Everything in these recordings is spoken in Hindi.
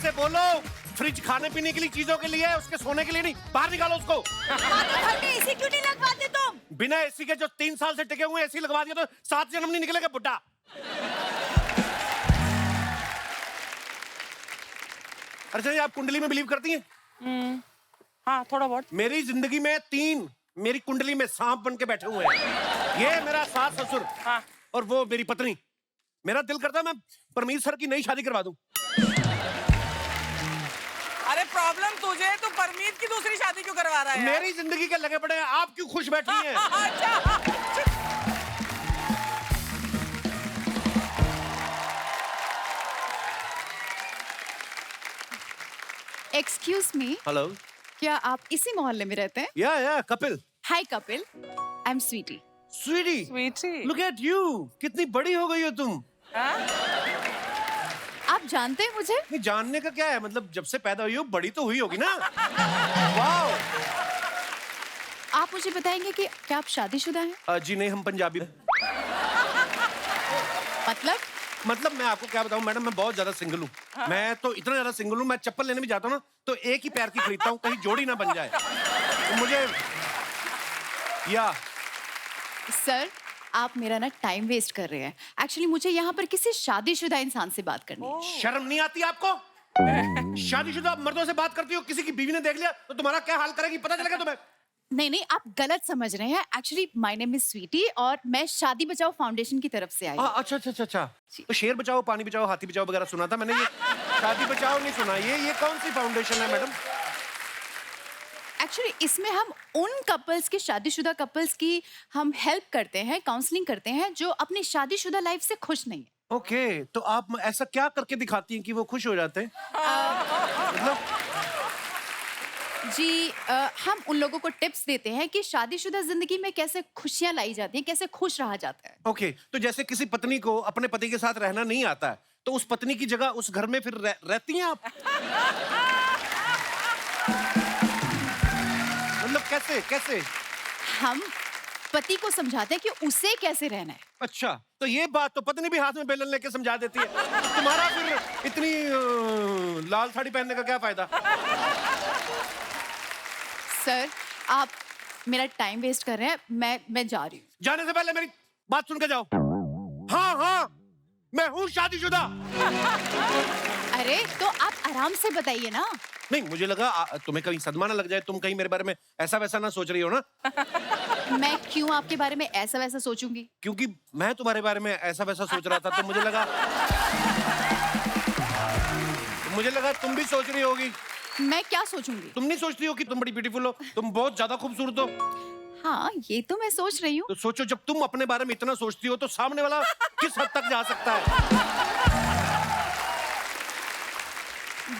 से बोलो फ्रिज खाने पीने के लिए चीजों के लिए है, उसके सोने के लिए नहीं। बाहर निकालो उसको। घर में एसी क्यों नहीं लगवाते तुम? बिना एसी के जो 3 साल से टिके हुए एसी लगवा दिया तो 7 जन्म नहीं निकलेगा बुड्ढा। अच्छा ये आप कुंडली में बिलीव करती हैं? हाँ थोड़ा बहुत। मेरी जिंदगी में 3 मेरी कुंडली में सांप बन के बैठे हुए हैं। ये मेरा सास ससुर और वो मेरी पत्नी। मेरा दिल करता है मैं परमीर सर की नई शादी करवा दूं। अरे प्रॉब्लम तुझे है, तू परमीत की दूसरी शादी क्यों करवा रहा है? मेरी जिंदगी के लगे पड़े हैं, आप क्यों खुश बैठी हैं? Excuse me, hello. क्या आप इसी मोहल्ले में रहते हैं? Yeah Kapil. Hi Kapil, I am Sweety. Sweety, Sweety, look at you, कितनी बड़ी हो गई हो तुम। आप जानते हैं मुझे? नहीं जानने का क्या है, मतलब जब से पैदा हुई हो बड़ी तो हुई होगी ना। वाओ। आप मुझे बताएंगे कि क्या आप शादीशुदा हैं? जी नहीं, हम पंजाबी। मतलब मैं आपको क्या बताऊं मैडम, मैं बहुत ज्यादा सिंगल हूँ। मैं तो इतना ज्यादा सिंगल हूँ, मैं चप्पल लेने भी जाता हूँ ना तो एक ही पैर की खरीदता हूँ, कहीं जोड़ी ना बन जाए। तो मुझे या सर, आप मेरा ना टाइम वेस्ट कर रहे हैं। एक्चुअली मुझे यहाँ पर किसी शादीशुदा इंसान से बात करनी है। शर्म नहीं आती आपको? शादीशुदा मर्दों से बात करती हो, किसी की बीवी ने देख लिया तो तुम्हारा क्या हाल करेगी पता चलेगा तुम्हें? नहीं, आप गलत समझ रहे हैं। Actually my name is Sweety और मैं शादी बचाओ फाउंडेशन की तरफ से आई हूँ। अच्छा। तो शेर बचाओ, पानी बचाओ, हाथी बचाओ वगैरह सुना था मैंने, ये शादी बचाओ नहीं सुना। ये कौन सी फाउंडेशन है मैडम? एक्चुअली इसमें हम उन कपल्स की, शादीशुदा कपल्स की हम हेल्प करते हैं, काउंसलिंग करते हैं जो अपनी शादीशुदा लाइफ से खुश नहीं है। ओके, तो आप ऐसा क्या करके दिखाती हैं कि वो खुश हो जाते हैं? मतलब जी, हम उन लोगों को टिप्स देते हैं कि शादीशुदा जिंदगी में कैसे खुशियां लाई जाती हैं, कैसे खुश रहा जाता है। ओके, तो जैसे किसी पत्नी को अपने पति के साथ रहना नहीं आता है तो उस पत्नी की जगह उस घर में फिर रहती हैं आप? मतलब कैसे? हम पति को समझाते हैं कि उसे कैसे रहना है। अच्छा, तो ये बात तो पत्नी भी हाथ में बेलन लेके समझा देती है। तो तुम्हारा फिर इतनी लाल साड़ी पहनने का क्या फायदा? सर, आप मेरा टाइम वेस्ट कर रहे हैं। मैं जा रही हूँ। जाने से पहले मेरी बात सुन के जाओ। हाँ, मैं हूँ शादीशुदा। अरे तो आप आराम से बताइए ना। नहीं, मुझे लगा तुम्हें कहीं सदमा ना लग जाए, तुम कहीं मेरे बारे में ऐसा वैसा ना सोच रही हो ना। मैं क्यों आपके बारे में ऐसा वैसा सोचूंगी? क्योंकि मैं तुम्हारे बारे में ऐसा वैसा सोच रहा था तो मुझे लगा तुम भी सोच रही होगी। मैं क्या सोचूंगी? तुम नहीं सोचती हो कि तुम बड़ी ब्यूटीफुल हो, तुम बहुत ज्यादा खूबसूरत हो? हाँ, ये तो मैं सोच रही हूँ। तो सोचो, जब तुम अपने बारे में इतना सोचती हो तो सामने वाला किस हद तक जा सकता है?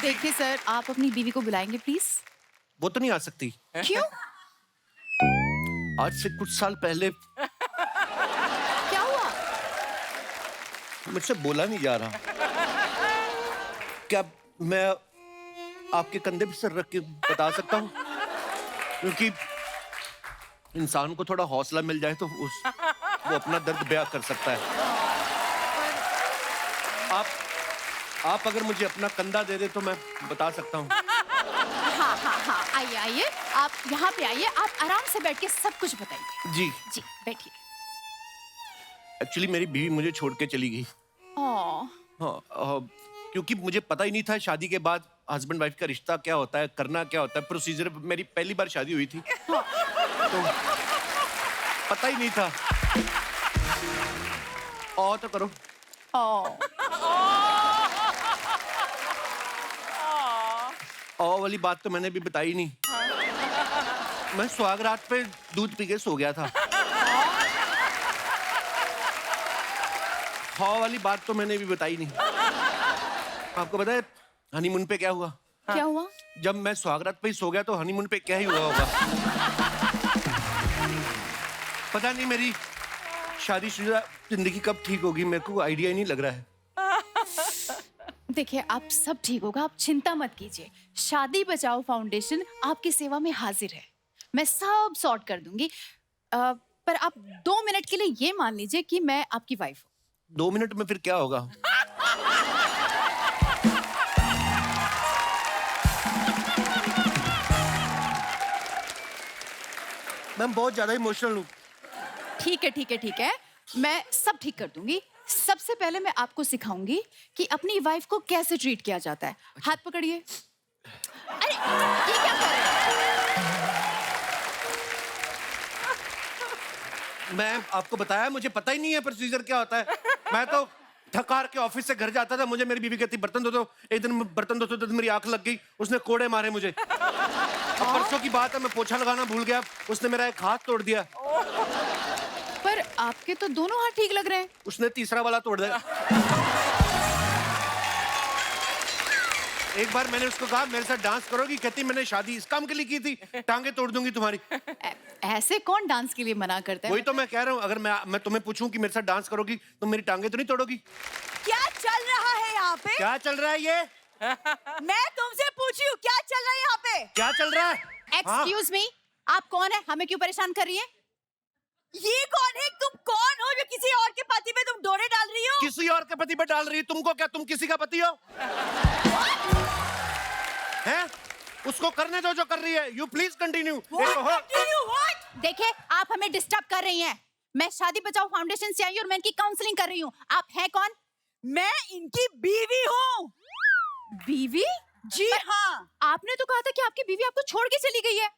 देखिए सर, आप अपनी बीवी को बुलाएंगे प्लीज। वो तो नहीं आ सकती। क्यों? आज से कुछ साल पहले क्या हुआ? मुझसे बोला नहीं जा रहा। क्या मैं आपके कंधे पे सर रख के बता सकता हूँ? क्योंकि इंसान को थोड़ा हौसला मिल जाए तो वो अपना दर्द बयां कर सकता है। आप अगर मुझे अपना कंधा दे दे तो मैं बता सकता हूँ। हाँ, आइए, आप यहाँ पे आइए। आप आराम से बैठ के सब कुछ बताइए। जी, बैठिए। एक्चुअली मेरी बीवी मुझे छोड़ के चली गई। हाँ, क्योंकि मुझे पता ही नहीं था शादी के बाद हस्बैंड वाइफ का रिश्ता क्या होता है, करना क्या होता है, प्रोसीजर। मेरी पहली बार शादी हुई थी तो पता ही नहीं था। तो करो। वाली बात तो मैंने भी बताई नहीं। मैं सुहागरात पे दूध पी के सो गया था। वाली बात तो मैंने भी बताई नहीं। आपको पता है हनीमून पे क्या हुआ? क्या हुआ? जब मैं सुहागरात पे ही सो गया तो हनीमून पे क्या ही हुआ होगा। पता नहीं मेरी शादीशुदा जिंदगी कब ठीक होगी, मेरे को आइडिया ही नहीं लग रहा है। देखिए, आप सब ठीक होगा, आप चिंता मत कीजिए। शादी बचाओ फाउंडेशन आपकी सेवा में हाजिर है। मैं सब सॉर्ट कर दूंगी। पर आप 2 मिनट के लिए ये मान लीजिए कि मैं आपकी वाइफ हूँ। 2 मिनट में फिर क्या होगा? मैम बहुत ज्यादा इमोशनल हूँ। ठीक है ठीक है ठीक है, मैं सब ठीक कर दूंगी। सबसे पहले मैं आपको सिखाऊंगी कि अपनी वाइफ को कैसे ट्रीट किया जाता है। हाथ पकड़िए। अरे ये क्या कर रहे हैं? मैं आपको बताया, मुझे पता ही नहीं है प्रोसीजर क्या होता है। मैं तो थक हार के ऑफिस से घर जाता था, मुझे मेरी बीवी कहती बर्तन धो दो। एक दिन बर्तन धोते तो मेरी आंख लग गई, उसने कोड़े मारे मुझे। अब परसों की बात है, मैं पोछा लगाना भूल गया, उसने मेरा एक हाथ तोड़ दिया। पर आपके तो दोनों हाथ ठीक लग रहे हैं। उसने तीसरा वाला तोड़ दिया। एक बार मैंने उसको कहा मेरे साथ डांस करोगी, कहती मैंने शादी इस काम के लिए की थी, टांगे तोड़ दूंगी तुम्हारी। ऐसे कौन डांस के लिए मना करता है? वही तो मैं कह रहा हूँ, अगर मैं तुम्हें पूछूं कि मेरे साथ डांस करोगी तो मेरी टांगे तो नहीं तोड़ोगी? क्या चल रहा है यहाँ पे? क्या चल रहा है ये? मैं तुमसे पूछी हूँ क्या चल रहा है यहाँ पे? क्या चल रहा है? एक्सक्यूज मी, आप कौन है? हमें क्यों परेशान कर रही है? ये कौन है? तुम कौन हो जो किसी और के पति पे तुम डोरे डाल रही हो? किसी और के पति पे डाल रही है? तुमको क्या, तुम किसी का पति हो? हैं? उसको करने दो जो कर रही है। You please continue. देखिए, आप हमें डिस्टर्ब कर रही हैं। मैं शादी बचाओ फाउंडेशन से आई और मैं इनकी काउंसलिंग कर रही हूँ। आप हैं कौन? मैं इनकी बीवी हूँ। बीवी? जी हाँ। आपने तो कहा था कि आपकी बीवी आपको छोड़ के चली गई है।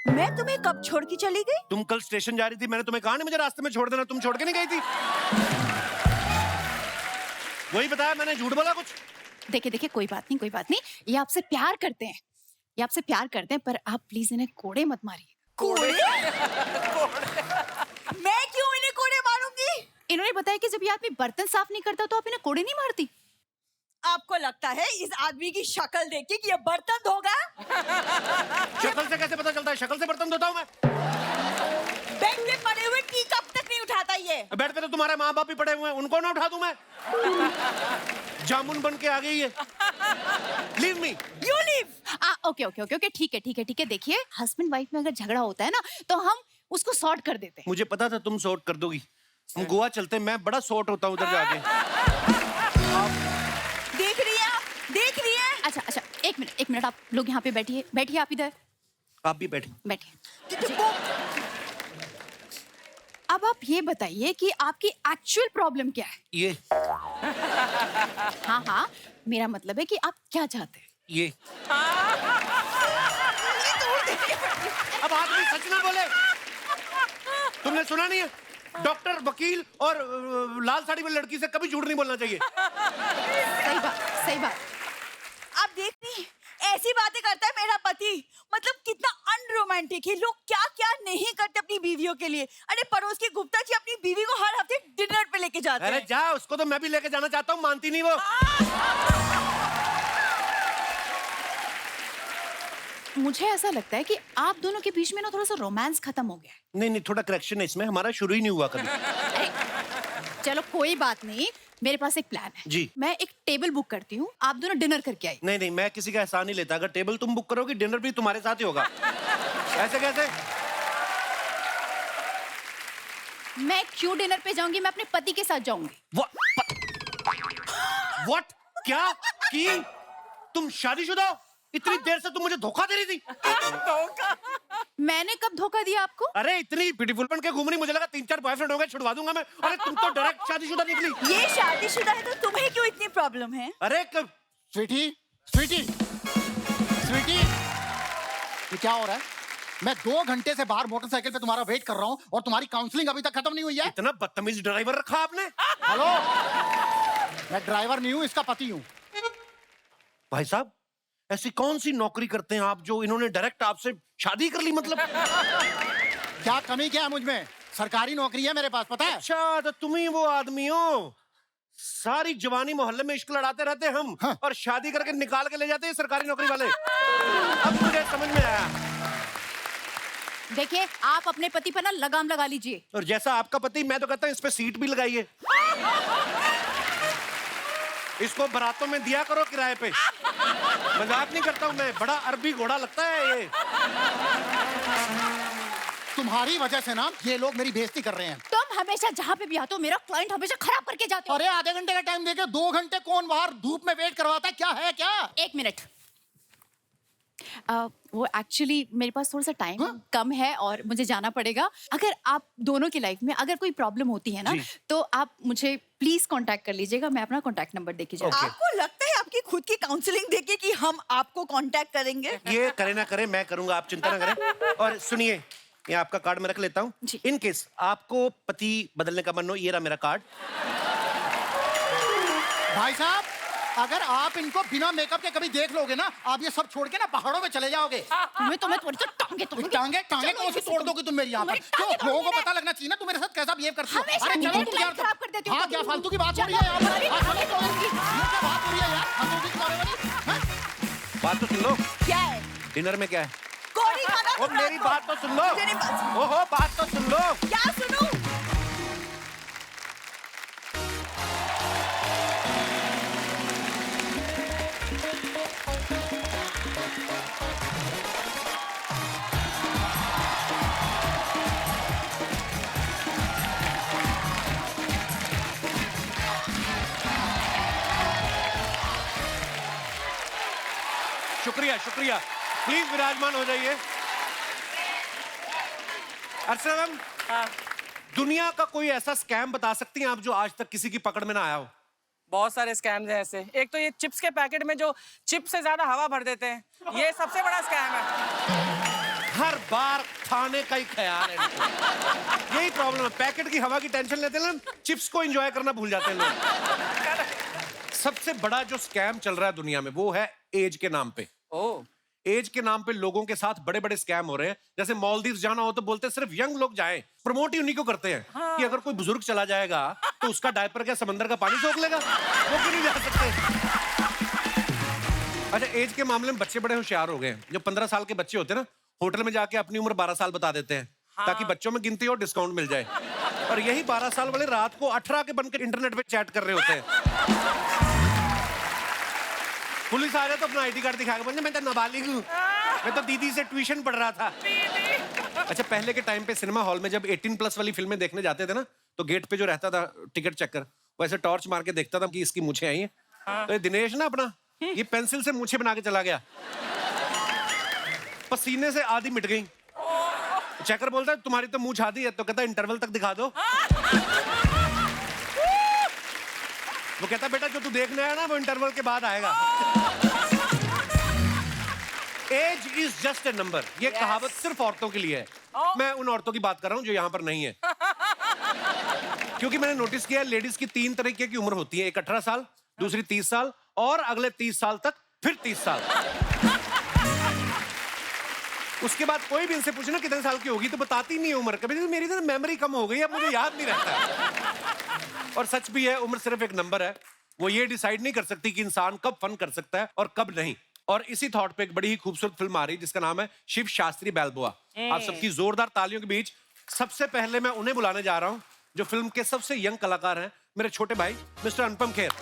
मैं तुम्हें कब छोड़ के चली गई? तुम कल स्टेशन जा रही थी, मैंने तुम्हें कहा नहीं मुझे रास्ते में छोड़ देना, तुम छोड़ के नहीं गई थी? वही बताया मैंने, झूठ बोला कुछ? देखिए देखिए, कोई बात नहीं कोई बात नहीं, ये आपसे प्यार करते हैं, ये आपसे प्यार करते हैं, पर आप प्लीज इन्हें कोड़े मत मारिए। कोड़े? मैं क्यों इन्हें कोड़े मारूंगी? इन्होंने बताया कि जब ये आदमी बर्तन साफ नहीं करता तो आप इन्हें कोड़े नहीं मारती। आपको लगता है इस आदमी की शक्ल देख के कि ये बर्तन धोगा? शक्ल से कैसे पता चलता है? शक्ल से बर्तन धोता हूँ मैं। बेड पे पड़े हुए टी कप तक नहीं उठाता ये। बेड पे तो तुम्हारे माँ बाप भी पड़े हुए हैं, उनको ना उठा दूं मैं? जामुन बन के आ गई है। Leave me. You leave. Okay okay okay okay, ठीक है ठीक है ठीक है। देखिए, हस्बैंड वाइफ में अगर झगड़ा होता है ना तो हम उसको सॉर्ट कर देते हैं। मुझे पता था तुम सॉर्ट कर दोगी। हम गोवा चलते हैं, मैं बड़ा सॉर्ट होता हूँ उधर जाके। देख रही है आप? देख रही है? अच्छा अच्छा, एक मिनट, आप लोग यहाँ पे बैठिए, बैठिए आप इधर आप भी बैठे। बैठिए। अब आप ये बताइए कि आपकी एक्चुअल प्रॉब्लम क्या है? ये हाँ हाँ, मेरा मतलब है कि आप क्या चाहते हैं? ये अब आदमी सच ना बोले। तुमने सुना नहीं है? डॉक्टर, वकील और लाल साड़ी में लड़की से कभी झूठ नहीं बोलना चाहिए। सही बात, सही बात। आप देख रही हैं? ऐसी बातें करता है मेरा पति, मतलब कितना अनरोमांटिक है। लोग क्या क्या नहीं करते अपनी बीवियों के लिए। अरे पड़ोस के गुप्ता जी अपनी बीवी को हर हफ्ते डिनर पे लेके जाते हैं। अरे जा, उसको तो मैं भी लेके जाना चाहता हूँ, मानती नहीं वो। मुझे ऐसा लगता है कि आप दोनों के बीच में ना थोड़ा सा रोमांस खत्म हो गया है। नहीं नहीं, थोड़ा करेक्शन है इसमें, हमारा शुरू ही नहीं हुआ कभी। अरे, चलो कोई बात नहीं, मेरे पास एक प्लान है। जी। मैं एक टेबल बुक करती हूँ, आप दोनों डिनर करके आइए। नहीं नहीं, मैं किसी का एहसान नहीं लेता। अगर टेबल तुम बुक करोगी, डिनर भी तुम्हारे साथ ही होगा। ऐसे कैसे? मैं क्यों डिनर पे जाऊंगी? मैं अपने पति के साथ जाऊंगी। What? क्या? की? तुम शादीशुदा हो? इतनी देर से तुम मुझे धोखा दे रही थी। धोखा? मैंने कब धोखा दिया आपको? अरे इतनी ब्यूटीफुल बन के घूम रही, मुझे लगा 3-4 बॉयफ्रेंड हो गए, छुड़वा दूंगा मैं। अरे तुम तो डायरेक्ट शादीशुदा निकली। ये शादीशुदा है तो तुम्हें क्यों इतनी प्रॉब्लम है? अरे स्वीटी, स्वीटी, स्वीटी, ये क्या हो रहा है? मैं 2 घंटे से बाहर मोटरसाइकिल पे तुम्हारा वेट कर रहा हूँ और तुम्हारी काउंसलिंग अभी तक खत्म नहीं हुई है। इतना बदतमीज ड्राइवर रखा आपने। हेलो, मैं ड्राइवर नहीं हूँ, इसका पति हूँ। भाई साहब, ऐसी कौन सी नौकरी करते हैं आप जो इन्होंने डायरेक्ट आपसे शादी कर ली? मतलब क्या कमी क्या है मुझ में? सरकारी नौकरी है मेरे पास, पता है? अच्छा, तो तुम ही वो आदमी हो। सारी जवानी मोहल्ले में इश्क लड़ाते रहते हम, हाँ। और शादी करके निकाल के ले जाते हैं सरकारी नौकरी वाले। अब मुझे समझ में आया। देखिए, आप अपने पति पर ना लगाम लगा लीजिए। और जैसा आपका पति, मैं तो कहता हूँ इस पे सीट भी लगाइए। इसको बारातों में दिया करो किराए पे। मजाक नहीं करता हूँ मैं, बड़ा अरबी घोड़ा लगता है ये। तुम्हारी वजह से ना ये लोग मेरी बेइज्जती कर रहे हैं। तुम हमेशा जहाँ पे भी आते हो, मेरा क्लाइंट हमेशा खराब करके जाते हो। अरे आधे घंटे का टाइम देके 2 घंटे कौन बाहर धूप में वेट करवाता है? क्या है क्या? एक मिनट, वो एक्चुअली मेरे पास थोड़ा सा टाइम कम है और मुझे जाना पड़ेगा। अगर आप दोनों की लाइफ में अगर कोई प्रॉब्लम होती है ना, जी। तो आप मुझे प्लीज कांटेक्ट कर लीजिएगा। मैं अपना कांटेक्ट नंबर देके जाऊँ। आपको लगता है आपकी खुद की काउंसलिंग देके कि हम आपको कांटेक्ट करेंगे? ये करे ना करे, मैं करूंगा, आप चिंता ना करें। और सुनिए, ये आपका कार्ड मैं रख लेता हूँ। जी। इन केस आपको पति बदलने का मन हो, ये रहा मेरा कार्ड। भाई साहब, अगर आप इनको बिना मेकअप के कभी देख लोगे ना, आप ये सब छोड़ के ना पहाड़ों में चले जाओगे। तुम्हें तो मैं थोड़ी सी टांगे तोड़ूंगी। टांगे टांगे कौन सी तोड़ दोगी तुम मेरी यहाँ पर? क्यों, लोगों को पता लगना चाहिए ना तुम मेरे साथ कैसा बिहेव करती हो। हमेशा अरे चलो मेरी तुम लाइफ यार, खराब कर देती हो हाँ तुम। क्या फालतू की बात हो रही है यहाँ पर? चलो, हाँ, चलो, चलो, ये क्या बात हो रही है यार? हम लोग की तुम्हारे वाली, हाँ? बात तो सुन लो, क्या है? डिनर में क्या है? कोरी खाना ओ, तुम मेरी रात को। बात तो सुन लो। मुझे नहीं बात- ओहो, बात तो सुन लो। क्या सुनूं? शुक्रिया शुक्रिया, प्लीज विराजमान हो जाइए। अर्चना मैम, दुनिया का कोई ऐसा स्कैम बता सकती हैं आप जो आज तक किसी की पकड़ में ना आया हो? बहुत सारे स्कैम्स हैं ऐसे। एक तो ये चिप्स के पैकेट में जो चिप्स से ज्यादा हवा भर देते हैं, ये सबसे बड़ा स्कैम है। हर बार खाने का ही ख्याल है इनको। यही प्रॉब्लम है, पैकेट की हवा की टेंशन लेते हैं ना, चिप्स को एंजॉय करना भूल जाते हैं लोग। सबसे बड़ा जो स्कैम चल रहा है दुनिया में वो है एज के नाम पे। ओह, एज के नाम पे लोगों के साथ बड़े बड़े स्कैम हो रहे हैं। जैसे मालदीव्स जाना हो तो बोलते हैं सिर्फ यंग लोग जाएं, प्रमोट ही उन्हीं को करते हैं। कि अगर कोई बुजुर्ग चला जाएगा तो उसका डायपर क्या समंदर का पानी सोख लेगा? वो क्यों नहीं जा सकते? अच्छा, एज के मामले में बच्चे बड़े होशियार हो गए हैं। जो 15 साल के बच्चे होते हैं ना, होटल में जाके अपनी उम्र 12 साल बता देते हैं, ताकि बच्चों में गिनती और डिस्काउंट मिल जाए। और यही 12 साल वाले रात को 18 के बनकर इंटरनेट पे चैट कर रहे होते हैं। पुलिस आ जाए तो अपना आईडी कार्ड दिखा के बोलते मैं तो नाबालिग हूँ, मैं तो दीदी से ट्यूशन पढ़ रहा था। अच्छा, पहले के टाइम पे सिनेमा हॉल में जब 18+ वाली फिल्में देखने जाते थे ना, तो गेट पे जो रहता था टिकट चेकर, वो ऐसे टॉर्च मार के देखता था कि इसकी मूछें आई हैं। तो ये दिनेश ना अपना, ये पेंसिल से मूछें बना के चला गया, पसीने से आधी मिट गई। चेकर बोलता है तुम्हारी तो मूछ आधी है, तो कहता इंटरवल तक दिखा दो। वो कहता बेटा जो तू देखने आया ना वो इंटरवल के बाद आएगा। Age is just a number, ये कहावत सिर्फ औरतों के लिए है। मैं उन औरतों की बात कर रहा हूं जो यहां पर नहीं है। क्योंकि मैंने नोटिस किया लेडीज की 3 तरीके की उम्र होती है, एक 18 साल, दूसरी 30 साल और अगले 30 साल तक फिर 30 साल। उसके बाद कोई भी इनसे पूछे ना कितने साल की होगी तो बताती नहीं है उम्र। कभी मेरी तो मेमोरी कम हो गई, अब मुझे याद नहीं रहता। और सच भी है, उम्र सिर्फ एक नंबर है। वो ये डिसाइड नहीं कर सकती कि इंसान कब फन कर सकता है और कब नहीं। और इसी थॉट पे एक बड़ी ही खूबसूरत फिल्म आ रही है जिसका नाम है शिव शास्त्री बैल्बोआ। आप सबकी जोरदार तालियों के बीच सबसे पहले मैं उन्हें बुलाने जा रहा हूं जो फिल्म के सबसे यंग कलाकार हैं, मेरे छोटे भाई मिस्टर अनुपम खेर।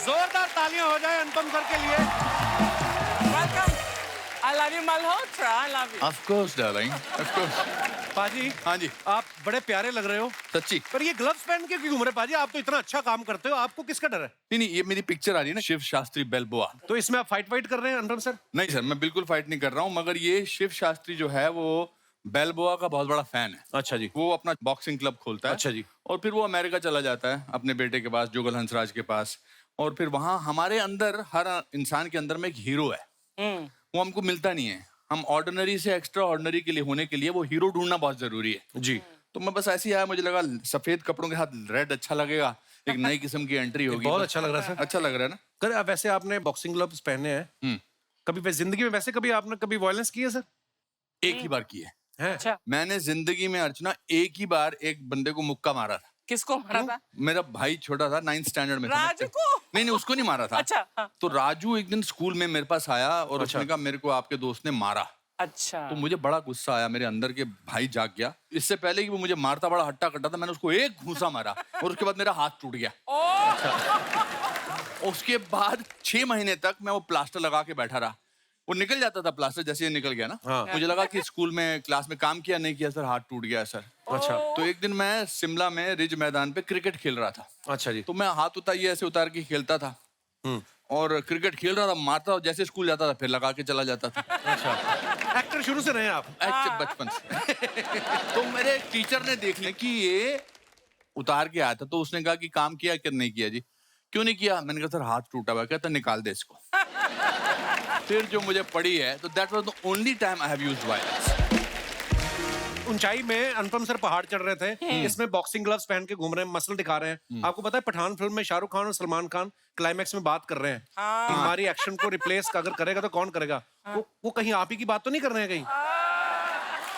जोरदार तालियां हो जाए अनुपम सर के लिए। Welcome. I love you Malhotra, I love you. Of course, darling. Of course. पाजी, हाँ जी, आप बड़े प्यारे लग रहे हो, सच्ची। पर ये ग्लव्स पहन के क्यों घूम रहे पाजी? आप तो इतना अच्छा काम करते हो, आपको किसका डर है? नहीं नहीं, ये मेरी पिक्चर आ रही है ना, शिव शास्त्री बेल्बोआ। तो इसमें आप फाइट वाइट कर रहे हैं अनुपम सर? नहीं सर, मैं बिल्कुल फाइट नहीं कर रहा हूँ, मगर ये शिव शास्त्री जो है वो बेल्बोआ का बहुत बड़ा फैन है। अच्छा जी। वो अपना बॉक्सिंग क्लब खोलता है। अच्छा जी। और फिर वो अमेरिका चला जाता है अपने बेटे के पास, जुगल हंसराज के पास। और फिर वहाँ हमारे अंदर, हर इंसान के अंदर में एक हीरो है। वो हमको मिलता नहीं है। हम ऑर्डिनरी से एक्स्ट्रा ऑर्डिनरी के लिए होने के लिए वो हीरो ढूंढना बहुत जरूरी है जी। तो मैं बस ऐसे ही आया, मुझे लगा सफेद कपड़ों के साथ रेड अच्छा लगेगा, एक नई किस्म की एंट्री होगी। बहुत अच्छा लग रहा है सर। अच्छा लग रहा है ना? सर वैसे आपने बॉक्सिंग ग्लव्स पहने हैं, कभी जिंदगी में वैसे कभी आपने कभी वायलेंस की है सर? एक ही बार की है। अच्छा, मैंने जिंदगी में अर्चना एक ही बार एक बंदे को मुक्का मारा था। किसको मारा था? मेरा भाई छोटा था, 9th स्टैंडर्ड में था। राजू को? नहीं नहीं, उसको नहीं मारा था। अच्छा, हाँ। तो राजू एक दिन स्कूल में मेरे पास आया और अच्छा। उसने कहा मेरे को आपके दोस्त ने मारा। अच्छा, तो मुझे बड़ा गुस्सा आया, मेरे अंदर के भाई जाग गया। इससे पहले कि वो मुझे मारता, बड़ा हट्टा कट्टा था, मैंने उसको एक घूंसा मारा और उसके बाद मेरा हाथ टूट गया। उसके बाद 6 महीने तक मैं वो प्लास्टर लगा के बैठा रहा। वो निकल जाता था प्लास्टर, जैसे ये निकल गया ना, हाँ। मुझे लगा कि स्कूल में क्लास में काम किया नहीं किया सर, हाथ टूट गया सर। अच्छा तो एक दिन मैं शिमला में रिज मैदान पे क्रिकेट खेल रहा था, अच्छा जी। तो मैं हाथ उतार ऐसे उतार के खेलता था और क्रिकेट खेल रहा था, मारता और जैसे स्कूल जाता था फिर लगा के चला जाता था। अच्छा एक्टर शुरू से रहे आप? बचपन से। तो मेरे टीचर ने देख लिया कि ये उतार के आया था, तो उसने कहा कि काम किया कि नहीं किया जी? क्यों नहीं किया? मैंने कहा सर हाथ टूटा हुआ है। कहता निकाल दे इसको। फिर जो मुझे पड़ी है, तो that was the only time I have used violence. ऊंचाई में अनुपम सर पहाड़ चढ़ रहे थे, इसमें बॉक्सिंग ग्लव्स पहन के घूम रहे हैं, मसल दिखा रहे हैं। आपको पता है पठान फिल्म में शाहरुख खान और सलमान खान क्लाइमैक्स में बात कर रहे हैं कि हमारी एक्शन को रिप्लेस अगर करेगा तो कौन करेगा? वो कहीं आप ही की बात तो नहीं कर रहे हैं कहीं?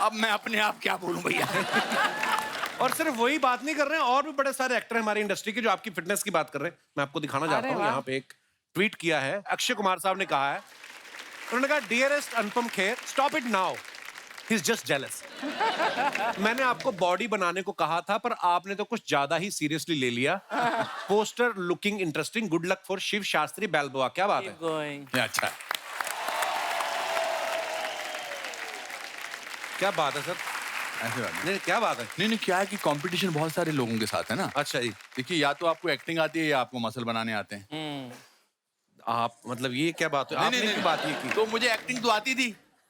अब मैं अपने आप क्या बोलूं भैया। और सिर्फ वही बात नहीं कर रहे हैं, और भी बड़े सारे एक्टर हैं हमारी इंडस्ट्री के जो आपकी फिटनेस की बात कर रहे हैं। मैं आपको दिखाना चाहता हूँ, यहाँ पे एक ट्वीट किया है, अक्षय कुमार साहब ने कहा है, उन्होंने कहा dearest Anupam Kher, stop it now, he is just jealous. मैंने आपको बॉडी बनाने को कहा था, पर आपने तो कुछ ज्यादा ही सीरियसली ले लिया। Poster looking interesting, good luck for Shiv Shastri Balboa. क्या बात है? Going. अच्छा, क्या बात है सर? ऐसे बात नहीं। नहीं क्या बात है? नहीं क्या है कि कंपटीशन बहुत सारे लोगों के साथ है ना। अच्छा जी, देखिए, या तो आपको एक्टिंग आती है या आपको मसल बनाने आते हैं। आप मतलब ये क्या बात है? आपने की बात ये की? तो मुझे एक्टिंग तो आती थी,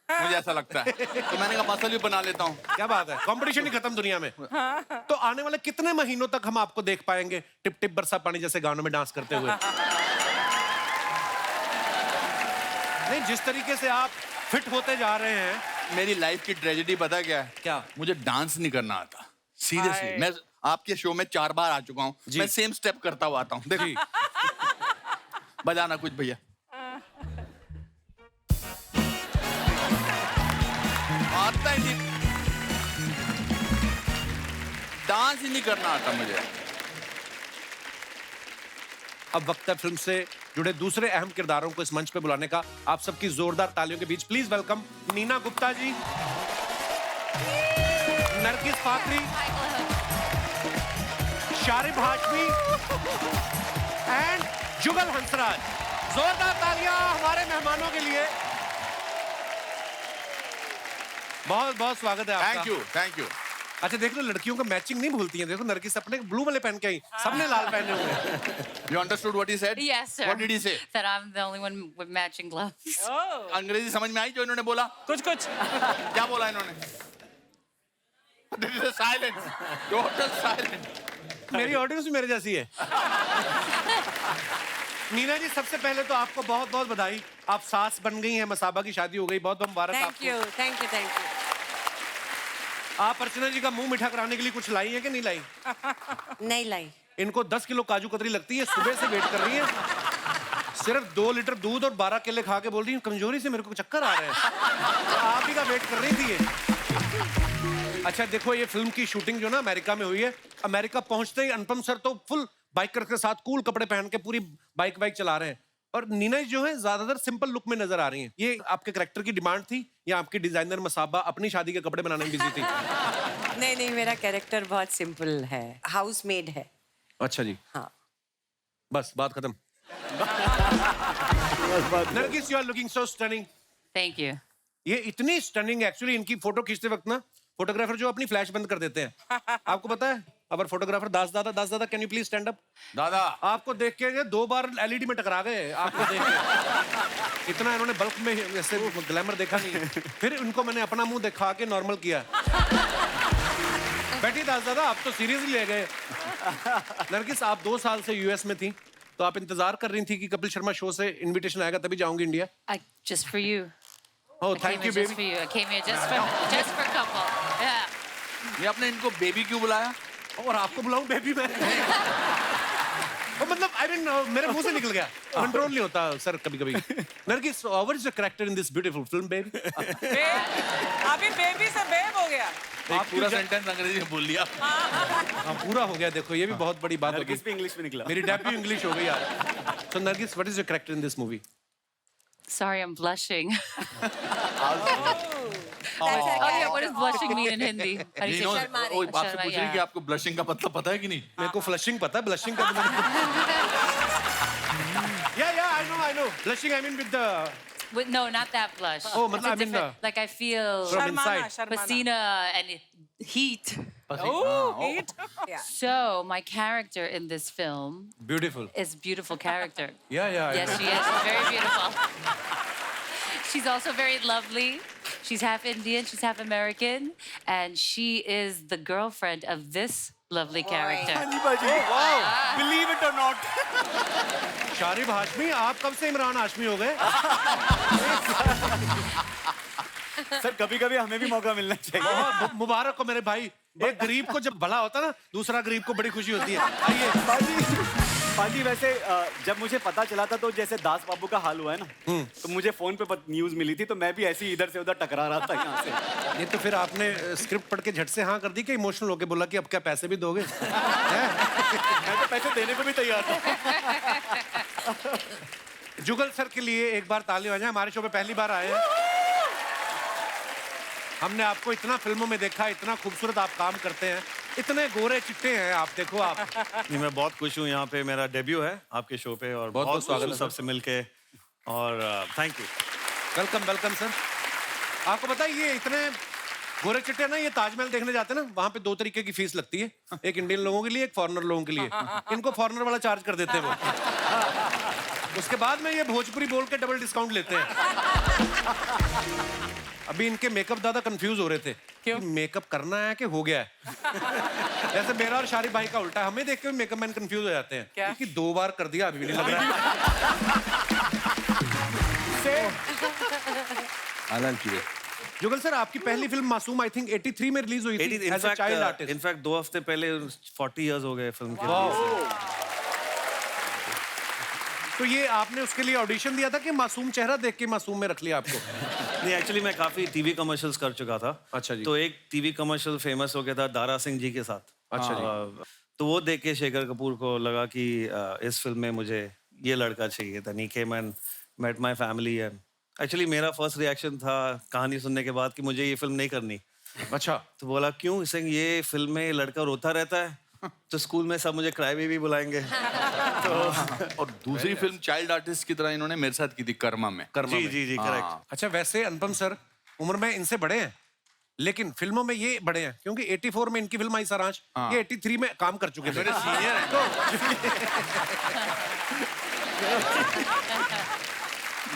मुझे ऐसा लगता है, तो मैंने कहा मसल भी बना लेता हूँ। क्या बात है? कंपटीशन ही खत्म दुनिया में। तो आने वाले कितने महीनों तक हम आपको देख पाएंगे टिप टिप बरसा पानी जैसे गानों में डांस करते हुए? नहीं, जिस तरीके से आप फिट होते जा रहे हैं। मेरी लाइफ की ट्रेजेडी पता क्या है? क्या? मुझे डांस नहीं करना आता, सीरियसली। मैं आपके शो में 4 बार आ चुका हूँ, मैं सेम स्टेप करता हुआ आता हूँ। देखिए, बजाना कुछ भैया। आता ही नहीं, डांस ही नहीं करना आता मुझे। अब वक्त है फिल्म से जुड़े दूसरे अहम किरदारों को इस मंच पे बुलाने का। आप सबकी जोरदार तालियों के बीच please welcome Neena Gupta ji, Nargis Fakhri, Sharib Hashmi and Jugal Hansraj. जोरदार तालियां हमारे मेहमानों के लिए। बहुत बहुत स्वागत है आपका। Thank you. अच्छा देख लो, लड़कियों को मैचिंग नहीं भूलती हैं। देखो नरगिस अपने ब्लू वाले पहन के आई, सबने लाल पहने हुए हैं। You understood what he said? Yes, sir. What did he say? That I'm the only one with matching gloves. अंग्रेजी समझ में आई जो इन्होंने बोला? कुछ क्या बोला इन्होंने? There is a silence. Total silence. मेरी ऑडियंस भी मेरे जैसी है। नीना जी, सबसे पहले तो आपको बहुत बहुत बधाई, आप सास बन गई हैं, मसाबा की शादी हो गई, बहुत बहुत मुबारक थैंक आपको। You thank you thank you. आप अर्चना जी का मुंह मीठा कराने के लिए कुछ लाई है कि नहीं लाई? नहीं लाई। इनको 10 किलो काजू कतरी लगती है, सुबह से वेट कर रही है। सिर्फ 2 लीटर दूध और 12 केले खा के बोल रही हूँ कमजोरी से मेरे को चक्कर आ रहे हैं। आप ही का वेट कर रही थी ये। अच्छा देखो, ये फिल्म की शूटिंग जो ना अमेरिका में हुई है, अमेरिका पहुंचते ही अनुपम सर तो फुल बाइकर के साथ कूल कपड़े पहन के पूरी बाइक चला रहे हैं, और नीना जी जो है ज्यादातर सिंपल लुक में नजर आ रही हैं। ये आपके कैरेक्टर की डिमांड थी या आपकी डिजाइनर मसाबा अपनी शादी के कपड़े बनाने में बिजी थी? नहीं मेरा कैरेक्टर बहुत सिंपल है, हाउस मेड है। अच्छा जी, हाँ। बस बात खत्म। Nargis, you are looking so stunning. Thank you. ये इतनी स्टनिंग, एक्चुअली इनकी फोटो खींचते वक्त ना फोटोग्राफर जो अपनी फ्लैश बंद कर देते हैं। आपको पता है, अगर फोटोग्राफर दास दादा can you please stand up? दादा, आपको देख के ये 2 बार एलईडी में टकरा गए आपको देख के। इतना इन्होंने बल्क में ऐसे ग्लैमर देखा नहीं। फिर इनको मैंने अपना मुंह दिखा के नॉर्मल किया। बैठी दास दादा, आप तो सीरियसली ले गए। नरगिस, आप 2 साल से यूएस में थी, तो आप इंतजार कर रही थी कि कपिल शर्मा शो से इनविटेशन आएगा तभी जाऊंगी India. Just for you. Oh I thank came you here just baby. for you. I came here just for couple. Yeah. ये आपने इनको बेबी क्यों बुलाया? और आपको बुलाऊं बेबी मैं? मतलब आई मीन मेरे मुंह से निकल गया, कंट्रोल नहीं होता सर कभी कभी। Nargis, what is the character in this beautiful film baby? अभी बेबी से बेब हो गया। एक पूरा सेंटेंस अंग्रेजी में बोल लिया। हाँ पूरा हो गया। देखो ये भी बहुत बड़ी बात होगी। इंग्लिश में निकला। मेरी डेब्यू इंग्लिश हो गई यार। So Nargis, what is your character in this movie? Sorry, I'm blushing. Oh yeah, what does blushing mean in Hindi? How do you say Sharma रही। वो आपसे शर्मा, पूछ रही कि yeah. आपको ब्लशिंग का मतलब पता है कि नहीं? मेरे को फ्लशिंग पता है, ब्लशिंग का तो या I know blushing I mean with the No, not that blush. Oh, It's matlab, a I mean, different- like I feel From शर्माना inside. शर्माना Basina and heat. Oh, heat. So my character in this film Beautiful. is beautiful character. Yeah. Yes, she is. She's very beautiful. She's also very lovely. She's half Indian, she's half American, and she is the girlfriend of this lovely character. Believe it or not. Sharib Hashmi, आप कब से इमरान हाशमी हो गए? सर कभी-कभी हमें भी मौका मिलना चाहिए। बहुत मुबारक हो मेरे भाई। एक गरीब को जब भला होता ना, दूसरा गरीब को बड़ी खुशी होती है। आइए। पाजी वैसे जब मुझे पता चला था तो जैसे दास बाबू का हाल हुआ है ना, तो मुझे फोन पे न्यूज मिली थी तो मैं भी ऐसे ही इधर से उधर टकरा रहा था यहाँ से। ये तो फिर आपने स्क्रिप्ट पढ़ के झट से हाँ कर दी कि इमोशनल होके बोला कि अब क्या पैसे भी दोगे? हैं? मैं तो पैसे देने को भी तैयार था। जुगल सर के लिए एक बार ताली बजाएं। हमारे शो पे पहली बार आए हैं। हमने आपको इतना फिल्मों में देखा, इतना खूबसूरत आप काम करते हैं, इतने गोरे चिट्टे हैं आप, देखो आप। नहीं, मैं बहुत खुश हूँ, यहाँ पे मेरा डेब्यू है आपके शो पे और बहुत-बहुत बहुत स्वागत स्वागत है सबसे मिलके और थैंक यू। Welcome sir. आपको पता है ये इतने गोरे चिट्टे ना, ये ताजमहल देखने जाते हैं ना, वहाँ पे 2 तरीके की फीस लगती है, एक इंडियन लोगों के लिए, एक फॉरेनर लोगों के लिए। इनको फॉरेनर वाला चार्ज कर देते हैं वो। उसके बाद में ये भोजपुरी बोल के डबल डिस्काउंट लेते हैं। अभी इनके मेकअप दादा कंफ्यूज हो रहे थे क्यों? कि मेकअप करना है कि हो गया है। जैसे मेरा और शारिब भाई का उल्टा है, हमें देख के मेकअप मैन कंफ्यूज हो जाते हैं क्या? कि 2 बार कर दिया, अभी भी नहीं लग रहा है। जुगल सर, आपकी पहली फिल्म मासूम आई थिंक 83 में रिलीज हुई थी as a child artist. In fact 2 हफ्ते पहले 40 इयर्स हो गए फिल्म के। तो ये आपने उसके लिए ऑडिशन दिया था कि मासूम चेहरा देख के मासूम में रख लिया आपको? नहीं, एक्चुअली मैं काफी टीवी कमर्शियल्स कर चुका था। अच्छा जी। तो एक टीवी कमर्शियल फेमस हो गया था दारा सिंह जी के साथ। अच्छा जी। तो वो देख के शेखर कपूर को लगा कि इस फिल्म में मुझे ये लड़का चाहिए था। He came and met my family and actually मेरा फर्स्ट रिएक्शन था कहानी सुनने के बाद कि मुझे ये फिल्म नहीं करनी। अच्छा। तो बोला क्यों? इसे ये फिल्म में लड़का रोता रहता है तो स्कूल में सब मुझे क्राई बेबी बुलाएंगे। तो और दूसरी फिल्म चाइल्ड आर्टिस्ट की तरह इन्होंने मेरे साथ की थी कर्मा में। जी करेक्ट। अच्छा, वैसे अनुपम सर उम्र में इनसे बड़े हैं, लेकिन फिल्मों में ये बड़े हैं क्योंकि 84 में इनकी फिल्म आई सारांश, ये 83 में काम कर चुके थे। मेरे सीनियर हैं।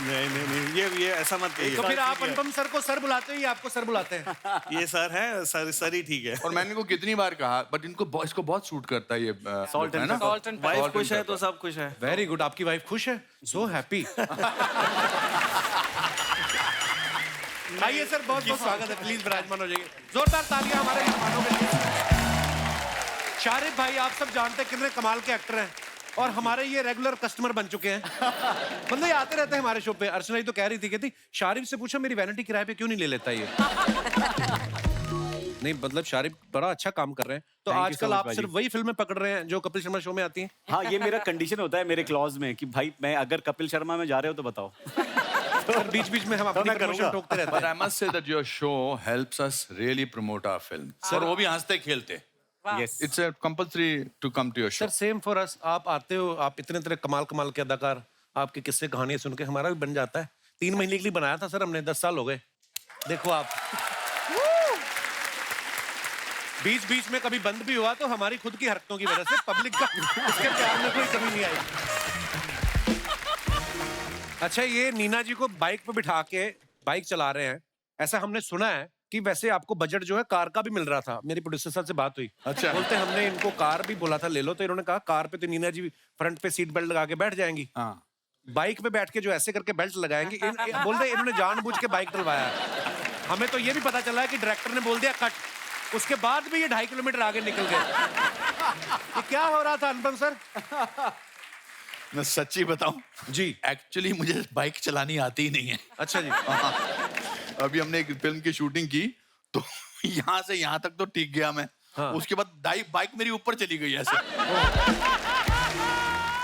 नहीं ये ऐसा मत कहिए। तो फिर आप अनुपम सर को सर बुलाते हो या आपको सर बुलाते हैं? ये सर है, सर ही ठीक है। और मैंने इनको कितनी बार कहा, बट इसको बहुत सूट करता है ये Salt and है ना? pepper. Salt and वाइफ खुश है तो सब खुश है। Very good. आपकी वाइफ खुश है? So happy. आइए सर, बहुत बहुत स्वागत है। प्लीज विराजमान हो जाइए। जोरदार तालियां हमारे मेहमानों के लिए। शारिब भाई, आप सब जानते हैं कितने कमाल के एक्टर हैं और हमारे ये रेगुलर कस्टमर बन चुके हैं। मतलब ये आते रहते हैं हमारे शो पे। अर्चना जी तो कह रही थी, कहती शारिब से पूछो मेरी वैनिटी किराए पे क्यों नहीं ले लेता ये। नहीं, मतलब शारिब बड़ा अच्छा काम कर रहे हैं। तो Thank you आजकल so much, आप भाजी। सिर्फ वही फिल्में पकड़ रहे हैं जो कपिल शर्मा शो में आती हैं? हाँ, ये मेरा कंडीशन होता है मेरे क्लॉज में कि भाई मैं अगर कपिल शर्मा में जा रहे हो तो बताओ। सर बीच बीच में हम अपनी मैं प्रमोशन करूंगा। टोकते रहते But हैं। I must say that your show helps us really promote our film. और वो भी हंसते खेलते। Yes. It's a compulsory to come to your show. Sir same for us. आप आते हो, आप इतने तरह कमाल के अदाकार, आपके किस्से कहानियां सुन के हमारा भी बन जाता है। 3 महीने के लिए बनाया था सर हमने, 10 साल हो गए। देखो आप, बीच बीच में कभी बंद भी हुआ तो हमारी खुद की हरकतों की वजह से पब्लिक का उसके प्यार में कोई कमी नहीं आई। अच्छा, ये नीना जी को बाइक पे बिठा के बाइक चला रहे हैं, ऐसा हमने सुना है कि वैसे आपको बजट जो है कार का भी मिल रहा था। मेरी प्रोड्यूसर साहब से बात हुई। अच्छा। बोलते हमने इनको कार भी बोला था ले लो, तो इन्होंने कहा कार पे तो नीना जी फ्रंट पे सीट बेल्ट लगा के बैठ जाएंगी, हाँ। बाइक पे बैठ के जो ऐसे करके बेल्ट लगाएंगे। बोलते इन्होंने जानबूझ के बाइक डलवाया है। हमें तो ये भी पता चला है कि डायरेक्टर ने बोल दिया कट, उसके बाद भी ये 2.5 किलोमीटर आगे निकल गए। ये क्या हो रहा था अनुपम सर? मैं सच्ची बताऊं जी। एक्चुअली मुझे बाइक चलानी आती ही नहीं है। अच्छा जी। अभी हमने एक फिल्म की शूटिंग की तो यहाँ से यहाँ तक तो ठीक गया मैं। हाँ। उसके बाद बाइक मेरी ऊपर चली गई ऐसे।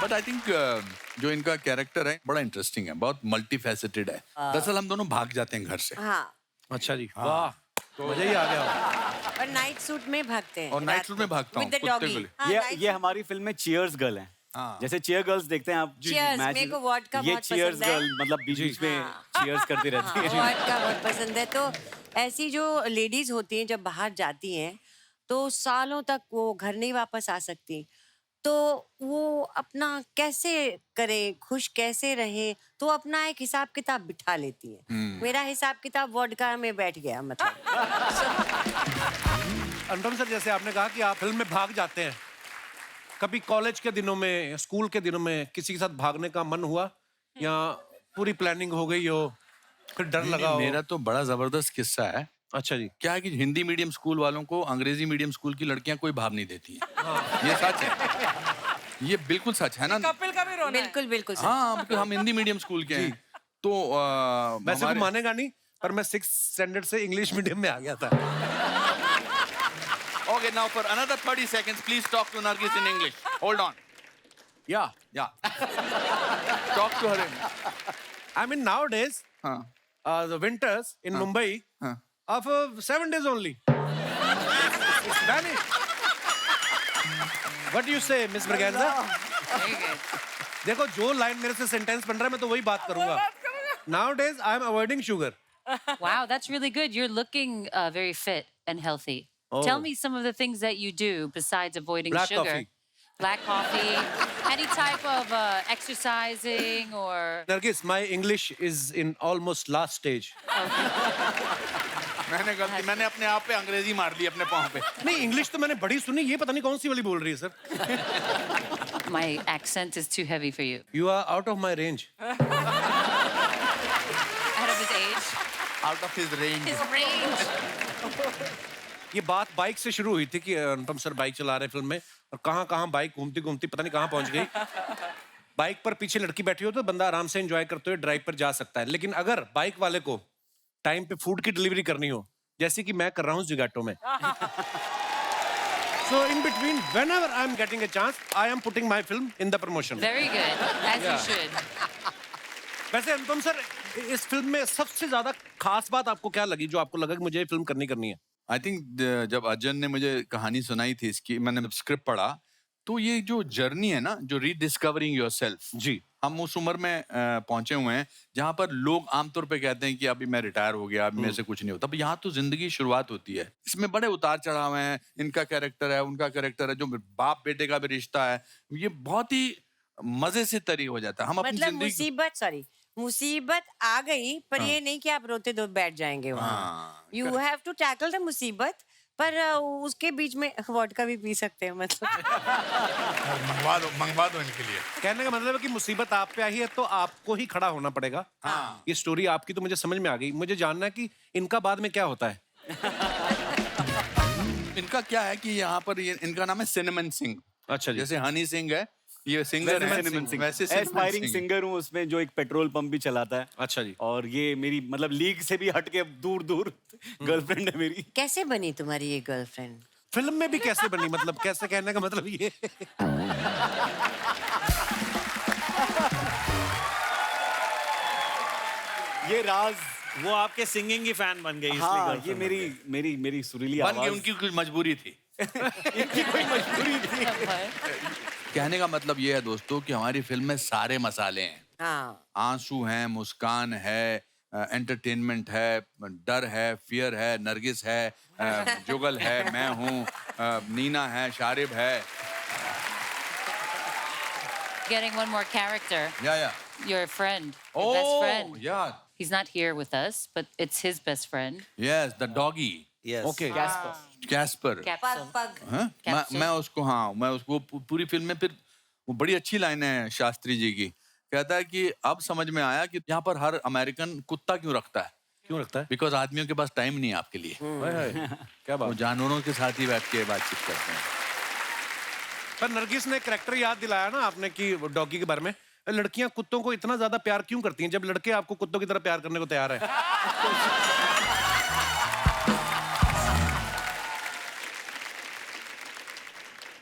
बट आई थिंक जो इनका कैरेक्टर है बड़ा इंटरेस्टिंग है, बहुत मल्टी फैसेटेड है। दरअसल हम दोनों भाग जाते हैं घर से हाँ, अच्छा जी, वाह, तो मजा ही आ गया। और नाइट सूट में भागते हैं। और नाइट सूट में भागता हूँ With the कुत्ते doggy. को ले। हाँ, ये night ये suit. हमारी फिल्म में चीयर्स गर्ल हैं। हाँ। जैसे चीयर गर्ल्स देखते हैं आप Cheers, मैच मेरे को वोडका ये बहुत चीयर्स पसंद है। गर्ल मतलब बीच बीच में चीयर्स करती रहती है वोडका बहुत पसंद है। तो ऐसी जो लेडीज होती हैं जब बाहर जाती हैं तो सालों तक वो घर नहीं वापस आ सकती, तो वो अपना कैसे करें, खुश कैसे रहें, तो अपना एक हिसाब किताब बिठा लेती है। मेरा हिसाब किताब वोडका में बैठ गया मतलब। अनुपम सर, जैसे आपने कहा कि आप फिल्म में भाग जाते हैं, कभी कॉलेज के दिनों में, स्कूल के दिनों में किसी के साथ भागने का मन हुआ या पूरी प्लानिंग हो गई हो, फिर डर लगा हो? मेरा तो बड़ा जबरदस्त किस्सा है। अच्छा जी। क्या है कि हिंदी मीडियम स्कूल वालों को अंग्रेजी मीडियम स्कूल की लड़कियां कोई भाव नहीं देती हैं। ये सच है, ये बिल्कुल सच है ना। कपिल का भी रोना है। बिल्कुल बिल्कुल सच। हाँ, बिल्कुल, हम हिंदी मीडियम स्कूल के हैं। तो वैसे तो मानेगा नहीं, पर मैं 6th स्टैंडर्ड से इंग्लिश मीडियम में आ गया था। Okay, now for another 30 seconds, please talk to Nargis in English. Hold on. Yeah. Talk to her. I mean, nowadays, हाँ. the winters in Mumbai हाँ. are for 7 days only. It's vanished. What do you say, Miss Braganza? Very good. देखो, जो लाइन मेरे से सेंटेंस बन रहा है, मैं तो वही बात करूंगा. Nowadays, I am avoiding sugar. Wow, that's really good. You're looking very fit and healthy. Tell me some of the things that you do besides avoiding Black sugar. coffee. Black coffee. Any type of exercising or... Nargis, my English is in almost last stage. मैंने अपने आप पे अंग्रेजी मार ली अपने पाँव पे। नहीं, इंग्लिश तो मैंने बड़ी सुनी, ये पता नहीं कौन सी वाली बोल रही है sir. My accent is too heavy for you. You are out of my range. Out of his age. Out of his range. His range. ये बात बाइक से शुरू हुई थी कि अनुपम सर बाइक चला रहे फिल्म में, और कहाँ बाइक घूमती घूमती पता नहीं कहाँ पहुंच गई। बाइक पर पीछे लड़की बैठी हो तो बंदा आराम से एंजॉय करते हुए ड्राइव पर जा सकता है, लेकिन अगर बाइक वाले को टाइम पे फूड की डिलीवरी करनी हो, जैसे कि मैं कर रहा हूँ ज़ोमैटो में, so in between, whenever I am getting a chance, I am putting my film in the promotion. Very good. As you should. वैसे अनुपम सर, इस फिल्म में सबसे ज्यादा खास बात आपको क्या लगी, जो आपको लगा कि मुझे ये फिल्म करनी है? आई थिंक जब अजन ने मुझे कहानी सुनाई थी इसकी, मैंने स्क्रिप्ट पढ़ा, तो ये जो जर्नी है ना, जो रीडिस्कवरिंग योरसेल्फ, जी, हम उस उम्र में पहुंचे हुए हैं जहां पर लोग आमतौर पे कहते हैं कि अभी मैं रिटायर हो गया, अभी मेरे से कुछ नहीं होता। अब यहाँ तो जिंदगी की शुरुआत होती है। इसमें बड़े उतार चढ़ाव हैं, इनका कैरेक्टर है, उनका कैरेक्टर है, जो बाप बेटे का भी रिश्ता है, ये बहुत ही मजे से तरी हो जाता है। हम अपनी मतलब जिंदगी मुसीबत आ गई, पर ये नहीं कि आप रोते दो बैठ जाएंगे वहाँ। You have to tackle the मुसीबत, पर उसके बीच में वोडका भी पी सकते हैं मतलब। मंगवा दो इनके लिए। कहने का मतलब है कि मुसीबत आप पे आई है तो आपको ही खड़ा होना पड़ेगा। हाँ। ये स्टोरी आपकी तो मुझे समझ में आ गई, मुझे जानना है कि इनका बाद में क्या होता है। इनका क्या है कि यहाँ पर इनका नाम है सिनेमन सिंह। अच्छा जी। जैसे हनी सिंह है, ये सिंगर है, वैसे एस्पायरिंग सिंगर हूँ उसमें, जो एक पेट्रोल पंप भी चलाता है। अच्छा जी। और ये मेरी मतलब लीग से भी हट के दूर दूर गर्लफ्रेंड है मेरी। कैसे बनी तुम्हारी ये गर्लफ्रेंड? फिल्म में भी कैसे बनी, मतलब कैसे, कहने का मतलब ये। ये राज, वो आपके सिंगिंग की फैन बन गई। हाँ, इसलिए ये मेरी सुरीली बन गई, आवाज। उनकी कुछ मजबूरी थी। इनकी कोई मजबूरी थी। कहने का मतलब ये है दोस्तों कि हमारी फिल्म में सारे मसाले हैं। हाँ। आंसू हैं, मुस्कान है, एंटरटेनमेंट है, डर है, फियर है, नरगिस है, जुगल है, मैं हूँ, नीना है, शारिब है। Getting one more character. Yeah. Your friend. Your best friend. Yeah. He's not here with us, but it's his best friend. Yes, the doggy. Yes. Okay. Casper. पग। हाँ? Capsule. मैं उसको पूरी फिल्म में, फिर वो बड़ी अच्छी लाइन है शास्त्री जी की, कहता है कि अब समझ में आया कि यहाँ पर हर अमेरिकन कुत्ता क्यों रखता है। क्यों रखता है? बिकॉज आदमियों के पास टाइम नहीं है आपके लिए। क्या बात। वो जानवरों के साथ ही बैठ के बातचीत करते हैं। पर नरगिस ने करैक्टर याद दिलाया ना आपने कि डॉगी के बारे में। लड़कियां कुत्तों को इतना ज्यादा प्यार क्यों करती हैं, जब लड़के आपको कुत्तों की तरह प्यार करने को तैयार है?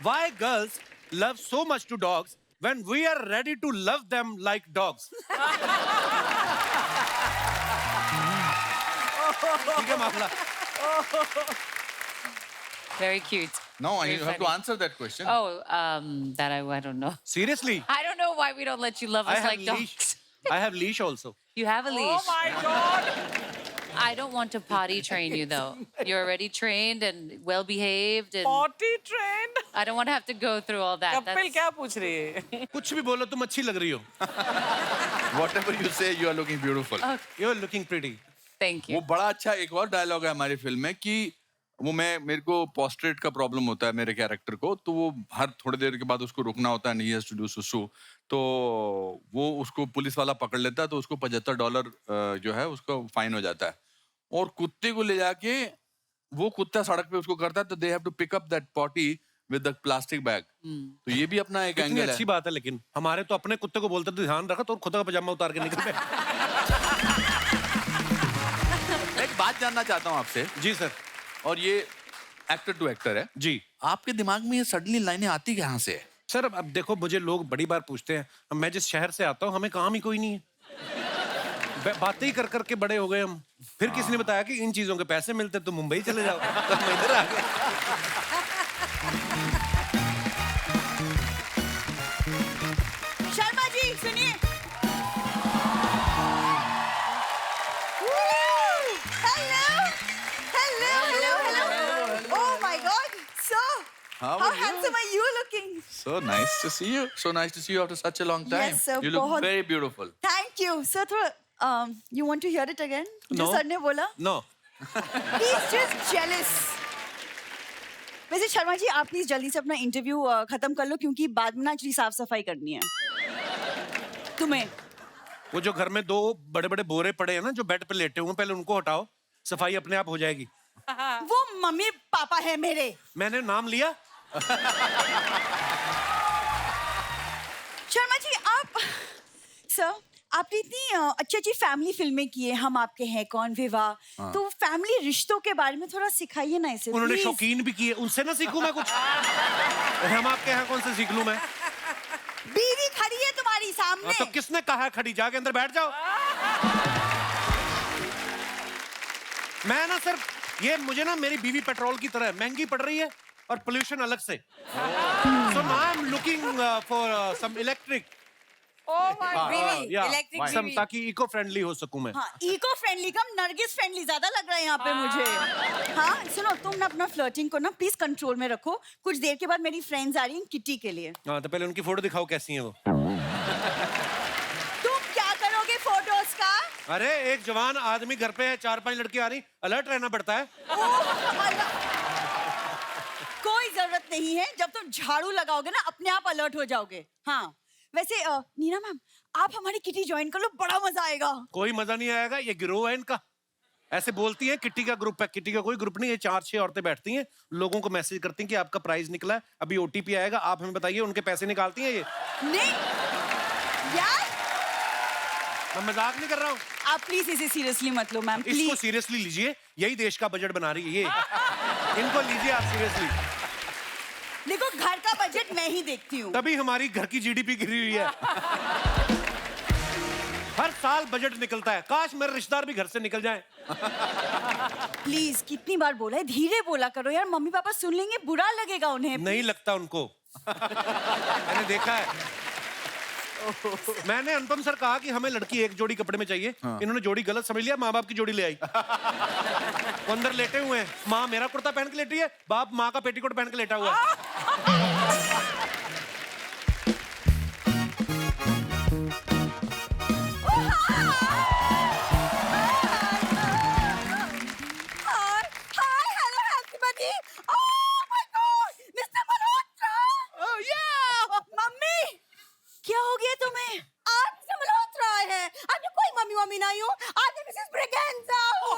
Why girls love so much to dogs when we are ready to love them like dogs? ठीक है मामला। Very cute. No, Very you have to funny. answer that question. Oh, that I don't know. Seriously, I don't know why we don't let you love I us have like leash. dogs. I have leash also. You have a Oh leash. my God! I don't want to potty train you though. You're already trained and well behaved, and Potty trained. I don't want to have to go through all that. Kapil क्या पूछ रही है? कुछ भी बोलो, तुम अच्छी लग रही हो. Whatever you say, you are looking beautiful. You are looking pretty. Thank वो you. बड़ा अच्छा एक और डायलॉग है हमारी फिल्म में कि वो मेरे को पोस्ट्रेट का प्रॉब्लम होता है मेरे कैरेक्टर को, तो वो हर थोड़ी देर के बाद उसको रुकना होता है, ही हैज टू डू सुसु, तो वो उसको पुलिस वाला पकड़ लेता है, तो उसको $75 जो है उसका फाइन हो जाता है, और कुत्ते को ले जाके वो कुत्ता सड़क पे उसको करता है, तो they have to pick up that potty with the plastic bag. तो ये भी अपना एक कितनी एंगल अच्छी है. बात है, लेकिन हमारे तो अपने कुत्ते को बोलते थे ध्यान रखा, तो खुद का पजामा उतार के निकल गए. एक बात जानना चाहता हूँ आपसे, जी सर. और ये एक्टर टू एक्टर है जी आपके दिमाग में ये सडनली लाइनें आती कहाँ से है? सर, अब देखो, मुझे लोग बड़ी बार पूछते हैं, अब मैं जिस शहर से आता हूँ हमें काम ही कोई नहीं है, बातें ही कर करके बड़े हो गए हम. फिर किसी ने बताया कि इन चीजों के पैसे मिलते तो मुंबई चले जाओ, तो मैं इधर आ गया. शर्मा जी सुनिए. Hello. Oh my God. So, How how are you? handsome are you looking? So nice to see you. So nice to see you after such a long time. Yes, sir, You look बहुत- very beautiful. Thank you. Sir, थोड़ा you want to hear it again? जो No. सर ने बोला. नो. He's just jealous. वैसे शर्मा जी आप प्लीज जल्दी से अपना इंटरव्यू खत्म कर लो, क्योंकि बाद में ना एक्चुअली साफ सफाई करनी है तुम्हें. वो जो घर में 2 बड़े बड़े बोरे पड़े हैं ना, जो बेड पे लेटे हुए हैं, पहले उनको हटाओ, सफाई अपने आप हो जाएगी. वो मम्मी पापा है मेरे. मैंने नाम लिया. शर्मा जी आप सर आपने इतनी अच्छी अच्छी फैमिली फिल्में की है, हम आपके हैं कौन, विवाह, तो फैमिली रिश्तों के बारे में थोड़ा सिखाइए ना इसे. उन्होंने please. शौकीन भी किए, उनसे ना सीखूं मैं कुछ. हम आपके यहाँ कौन से सीख लूं मैं? बीवी खड़ी है तुम्हारी हाँ, सामने. तो किसने कहा है खड़ी? जाके अंदर बैठ जाओ. मैं ना सर, ये मुझे ना मेरी बीवी पेट्रोल की तरह है, महंगी पड़ रही है और पोल्यूशन अलग से. So now I am looking for some electric. Oh my बीवी, इलेक्ट्रिक सम, बीवी. ताकि इको फ्रेंडली हो सकूं मैं. हाँ, इको फ्रेंडली कम नरगिस फ्रेंडली ज्यादा लग रहा है यहाँ पे मुझे. हाँ सुनो, तुम ना अपना फ्लर्टिंग को ना प्लीज कंट्रोल में रखो. कुछ देर के बाद मेरी फ्रेंड्स आ रही हैं किटी के लिए. हाँ, तो पहले उनकी फोटो दिखाओ कैसी है वो. तुम क्या करोगे फोटोज का? अरे एक जवान आदमी घर पे है, 4-5 लड़की आ रही, अलर्ट रहना पड़ता है. ओह, अल्लाह. कोई जरूरत नहीं है, जब तुम झाड़ू लगाओगे ना अपने आप अलर्ट हो जाओगे. हाँ वैसे नीना मैम आप हमारी किटी ज्वाइन कर लो, बड़ा मजा आएगा. कोई मजा नहीं आएगा, ये गिरोह है इनका. ऐसे बोलती हैं किट्टी का ग्रुप है, किट्टी का कोई ग्रुप नहीं है. 4-6 औरतें बैठती हैं, लोगों को मैसेज करती हैं कि आपका प्राइस निकला है, अभी ओटीपी आएगा, आप हमें बताइए. उनके पैसे निकालती हैं ये. नहीं यार, मैं मजाक नहीं कर रहा हूँ. आप प्लीज इसे सीरियसली मत लो मैम, इसको प्लीज. सीरियसली लीजिए, यही देश का बजट बना रही है ये. इनको लीजिए आप सीरियसली. देखो घर का बजट मैं ही देखती हूँ. तभी हमारी घर की जीडीपी गिरी हुई है. हर साल बजट निकलता है, काश मेरे रिश्तेदार भी घर से निकल जाएं. प्लीज कितनी बार बोला है, धीरे बोला करो यार, मम्मी पापा सुन लेंगे, बुरा लगेगा उन्हें. नहीं लगता उनको. मैंने देखा है. मैंने अनुपम सर कहा कि हमें लड़की एक जोड़ी कपड़े में चाहिए. इन्होंने जोड़ी गलत समझ लिया, माँ बाप की जोड़ी ले आई. वो अंदर लेटे हुए हैं, माँ मेरा कुर्ता पहन के लेटी है, बाप माँ का पेटीकोट पहन के लेटा हुआ है. Hi hello happy. Oh my God mister Malhotra. Oh yeah mummy, क्या हो गया तुम्हें? आज मिस्टर मल्होत्रा आए हैं. आज मैं कोई मम्मी नहीं हूँ, आज मैं मिसेस ब्रिगेंजा हूँ.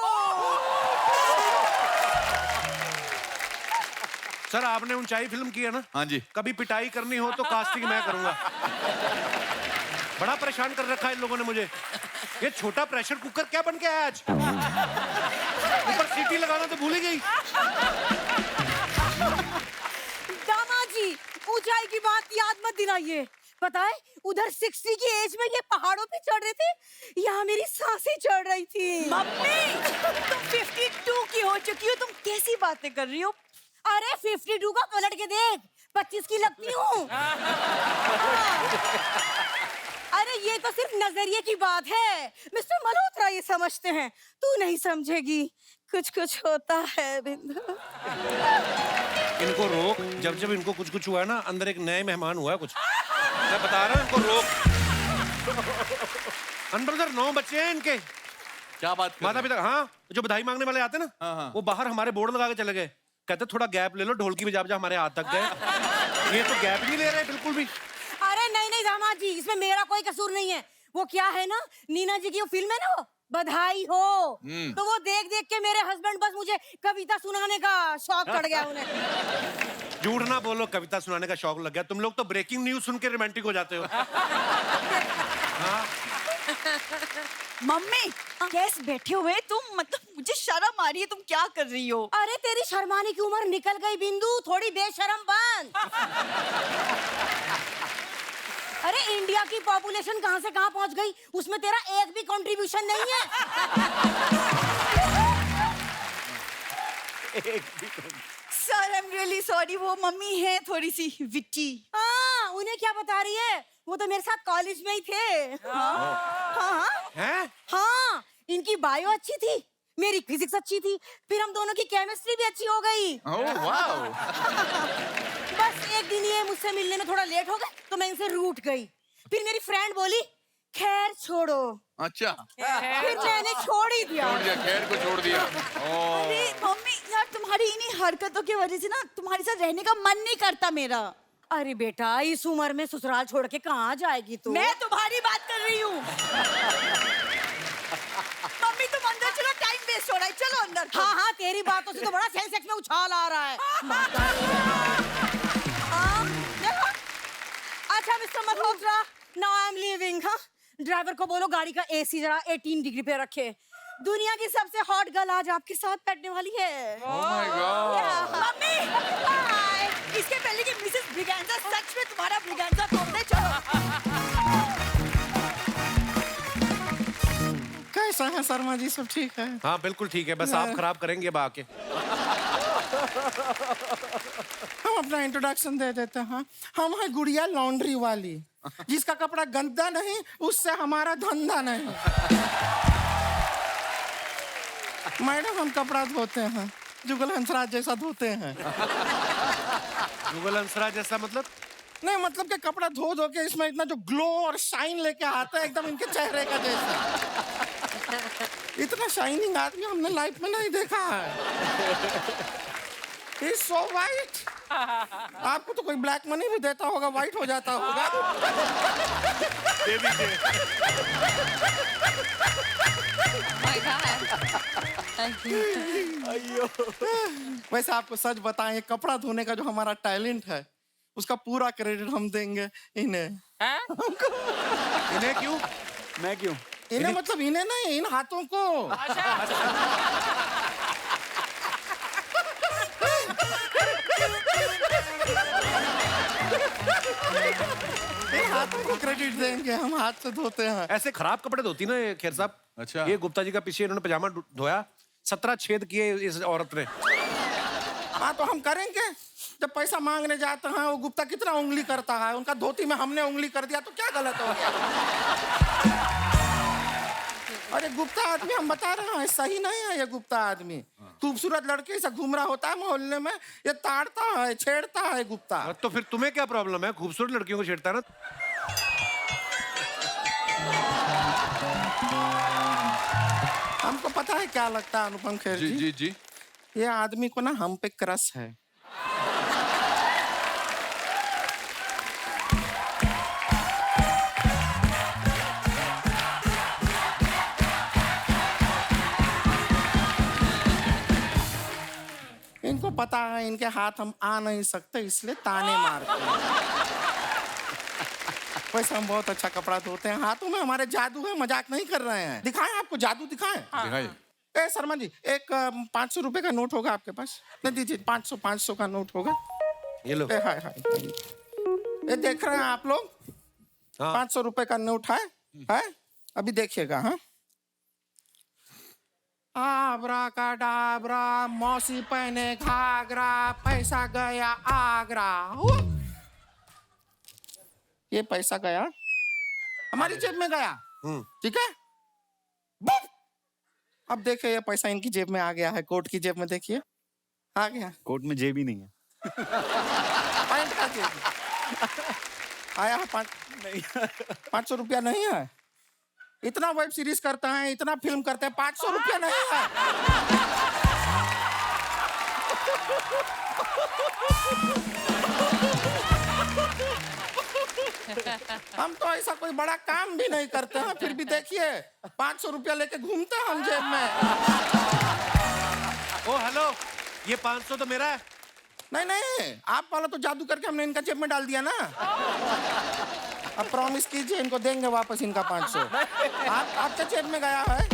सर आपने ऊंचाई फिल्म की है ना? हाँ जी. कभी पिटाई करनी हो तो कास्टिंग मैं करूंगा. बड़ा परेशान कर रखा है इन लोगों ने मुझे. ये छोटा प्रेशर कुकर क्या बन के आया आज? ऊपर सीटी लगाना तो भूल ही गई. दामाद जी ऊंचाई की बात याद मत दिलाइए. पता है उधर 60 की एज में ये पहाड़ों पे चढ़ रहे थे, यहाँ मेरी सांसें चढ़ रही थी. मम्मी तुम 52 की हो चुकी हो, तुम कैसी बातें कर रही हो? अरे 52 का पलट के देख, 25 की लगती हूँ। अरे ये तो सिर्फ नजरिए की बात है, मिस्टर मल्होत्रा ये समझते हैं, तू नहीं समझेगी। कुछ कुछ होता है बिंदु। इनको रोक, जब जब इनको कुछ कुछ हुआ है ना, अंदर एक नए मेहमान हुआ है कुछ, मैं बता रहा हूँ, इनको रोक। अंदर उधर 9 बच्चे हैं इनके, क्या बात कर माता रहे पिता। हाँ, जो बधाई मांगने वाले आते हैं हाँ, हाँ। ना, वो बाहर हमारे बोर्ड लगा के चले गए, कहते थोड़ा गैप ले लो, ढोलकी बजा बजा हमारे हाथ तक गए। ये तो गैप नहीं ले रहे बिल्कुल भी। अरे नहीं नहीं दामाद जी, इसमें मेरा कोई कसूर नहीं है। वो क्या है ना, नीना जी की वो फिल्म है ना, वो बधाई हो, तो वो देख देख के मेरे हस्बैंड बस मुझे कविता सुनाने का शौक चढ़ गया उन्हें। झूठ ना बोलो, कविता सुनाने का शौक लग गया। तुम लोग तो ब्रेकिंग न्यूज सुन के रोमांटिक हो जाते हो। हाँ? मम्मी कैसे बैठे हुए तुम, मतलब मुझे शर्म आ रही है, तुम क्या कर रही हो? अरे तेरी शर्माने की उम्र निकल गई बिंदु, थोड़ी बेशरम बन। अरे इंडिया की पॉपुलेशन कहां से कहां पहुंच गई, उसमें तेरा एक भी कंट्रीब्यूशन नहीं है। Sir I am really sorry, वो मम्मी है थोड़ी सी विट्टी। हाँ, उन्हें क्या बता रही है, वो तो मेरे साथ कॉलेज में ही थे। हाँ हैं? हाँ, इनकी बायो अच्छी थी, मेरी फिजिक्स अच्छी थी, फिर हम दोनों की केमिस्ट्री भी अच्छी हो गई। Oh wow. बस एक दिन ये मुझसे मिलने में थोड़ा लेट हो गए, तो मैं इनसे रूठ गई। फिर मेरी फ्रेंड बोली खैर छोड़ो, अच्छा, फिर मैंने छोड़ ही दिया। छोड़ दिया, खैर को छोड़ दिया। अरे मम्मी यार, तुम्हारी इन्हीं हरकतों की वजह से ना तुम्हारे साथ रहने का मन नहीं करता मेरा। अरे बेटा, इस उम्र में ससुराल छोड़ के कहाँ जाएगी तू? मैं तुम्हारी बात कर रही हूँ। मम्मी तुम अंदर चलो, टाइम वेस्ट हो रहा है, चलो अंदर। हाँ हाँ, तेरी बातों से तो बड़ा सेंसेक्स में उछाल आ रहा है। देखो, अच्छा mister Malhotra, now I am leaving. हाँ, ड्राइवर को बोलो गाड़ी का एसी जरा 18 डिग्री पे रखे। दुनिया की सबसे हॉट गर्ल आज आपके साथ बैठने वाली है। Oh my god. Mummy bye. इसके पहले कि मिसेस ब्रिगेंजा सच में तुम्हारा ब्रिगेंजा तोड़ने चलो। कैसा है शर्मा जी, सब ठीक है? हाँ बिल्कुल ठीक है, बस आप खराब करेंगे अब आके। हम अपना इंट्रोडक्शन दे देते हैं। हम हैं गुड़िया लॉन्ड्री वाली, जिसका कपड़ा गंदा नहीं, उससे हमारा धंधा नहीं। मैडम हम कपड़ा धोते हैं, जुगल हंसराज जैसा धोते हैं। जुगल हंसराज जैसा मतलब? नहीं मतलब कि कपड़ा धो धो के इसमें इतना जो ग्लो और शाइन लेके आता है, एकदम इनके चेहरे का जैसा। इतना शाइनिंग आदमी हमने लाइफ में नहीं देखा है। He's so white. आपको तो कोई ब्लैक मनी भी देता होगा, व्हाइट हो जाता होगा। दे दीजिए। My God. वैसे आपको सच बताएं, कपड़ा धोने का जो हमारा टैलेंट है, उसका पूरा क्रेडिट हम देंगे इन्हें। इन्हें क्यों? मैं क्यों? इन्हें मतलब इन्हें नहीं, इन हाथों को। इन हाथों को क्रेडिट देंगे, हम हाथ से धोते हैं। ऐसे खराब कपड़े धोती ना ये खेर साहब। अच्छा। ये गुप्ता जी का पीछे इन्होंने पजामा धोया, 17 छेद किए इस औरत ने। हाँ तो हम करेंगे, जब पैसा मांगने जाते हैं वो गुप्ता कितना उंगली करता है, उनका धोती में हमने उंगली कर दिया तो क्या गलत हो गया? अरे गुप्ता आदमी हम बता रहे हैं सही नहीं है। ये गुप्ता आदमी खूबसूरत लड़के से घूम रहा होता है मोहल्ले में, ये ताड़ता है, छेड़ता है गुप्ता। तो फिर तुम्हें क्या प्रॉब्लम है? खूबसूरत लड़कियों को छेड़ता है ना। हमको पता है क्या लगता है अनुपम खेर जी जी, जी जी। ये आदमी को ना हम पे क्रश है। इनको पता है इनके हाथ हम आ नहीं सकते, इसलिए ताने मारते हैं। वैसे हम बहुत अच्छा कपड़ा धोते हैं, हाथों में हमारे जादू है, मजाक नहीं कर रहे हैं। दिखाएं आपको जादू, दिखाएं। दिखाइए। ए शर्मा जी, एक 500 रुपए का नोट होगा आपके पास? नहीं दीजिए, 500 का नोट होगा। ये लो। हाय हाय, ये देख रहे हैं आप लोग? हाँ। 500 रुपए का नोट है? अभी देखिएगा। हाँ आबरा का डाबरा, मौसी पहने घाघरा, पैसा गया आगरा। ये पैसा गया हमारी जेब में गया, ठीक है। बुप! अब देखिए ये पैसा इनकी जेब में आ गया है, कोट की जेब में देखिए आ गया। कोट में जेब ही नहीं है। पैंट का जेब आया है। 500 रुपया नहीं है। इतना वेब सीरीज करता है, इतना फिल्म करते हैं, 500 रुपया नहीं है। हम तो ऐसा कोई बड़ा काम भी नहीं करते हैं, फिर भी देखिए 500 रुपया लेके घूमते हैं हम जेब में। ओ हेलो, ये 500 तो मेरा है। नहीं नहीं, आप वाला तो जादू करके हमने इनका जेब में डाल दिया ना। अब प्रॉमिस कीजिए इनको देंगे वापस इनका 500। आपके जेब में गया है।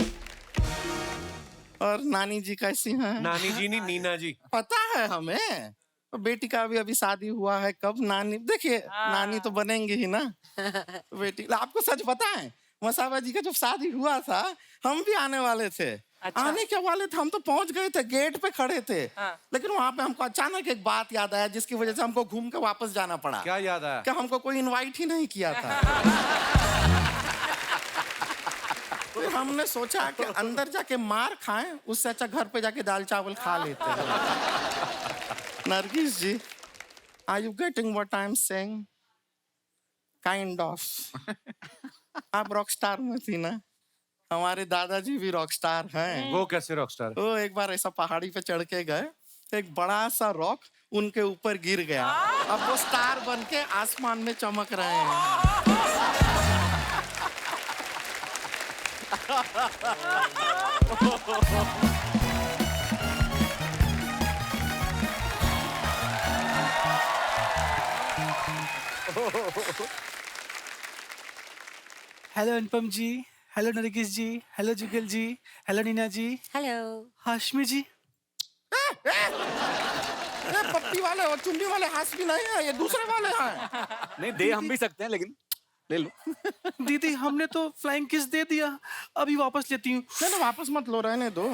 और नानी जी कैसी हैं? नानी जी नहीं, नीना जी। पता है हमें, तो बेटी का अभी शादी हुआ है। कब नानी, देखिए नानी तो बनेंगे ही ना बेटी। आपको सच पता है, मसाबा जी का जब शादी हुआ था हम भी आने वाले थे। अच्छा। आने के वाले थे, हम तो पहुंच गए थे, गेट पे खड़े थे। लेकिन वहां पे हमको अचानक एक बात याद आया, जिसकी वजह से हमको घूम के वापस जाना पड़ा। क्या याद आया? कि हमको कोई इनवाइट ही नहीं किया था। फिर हमने सोचा कि अंदर जाके मार खाएं, उससे अच्छा घर पे जाके दाल चावल खा लेते हैं। Nargis ji, are you getting what I am saying? Kind of. आप रॉक स्टार में थी ना, हमारे दादाजी भी रॉक स्टार हैं। वो कैसे रॉक स्टार? वो एक बार ऐसा पहाड़ी पे चढ़ के गए, एक बड़ा सा रॉक उनके ऊपर गिर गया। अब वो स्टार बन के आसमान में चमक रहे हैं। हेलो अनुपम जी, हेलो नरगिस जी, हेलो जुगल जी, हेलो नीना जी, हेलो हाशमी जी। ये पप्पी वाले और चुन्नी वाले हाशमी नहीं है, ये दूसरे वाले हैं। नहीं दे हम भी सकते हैं, लेकिन ले लो। दीदी हमने तो फ्लाइंग किस दे दिया, अभी वापस लेती हूँ। नहीं वापस मत लो, रहने दो।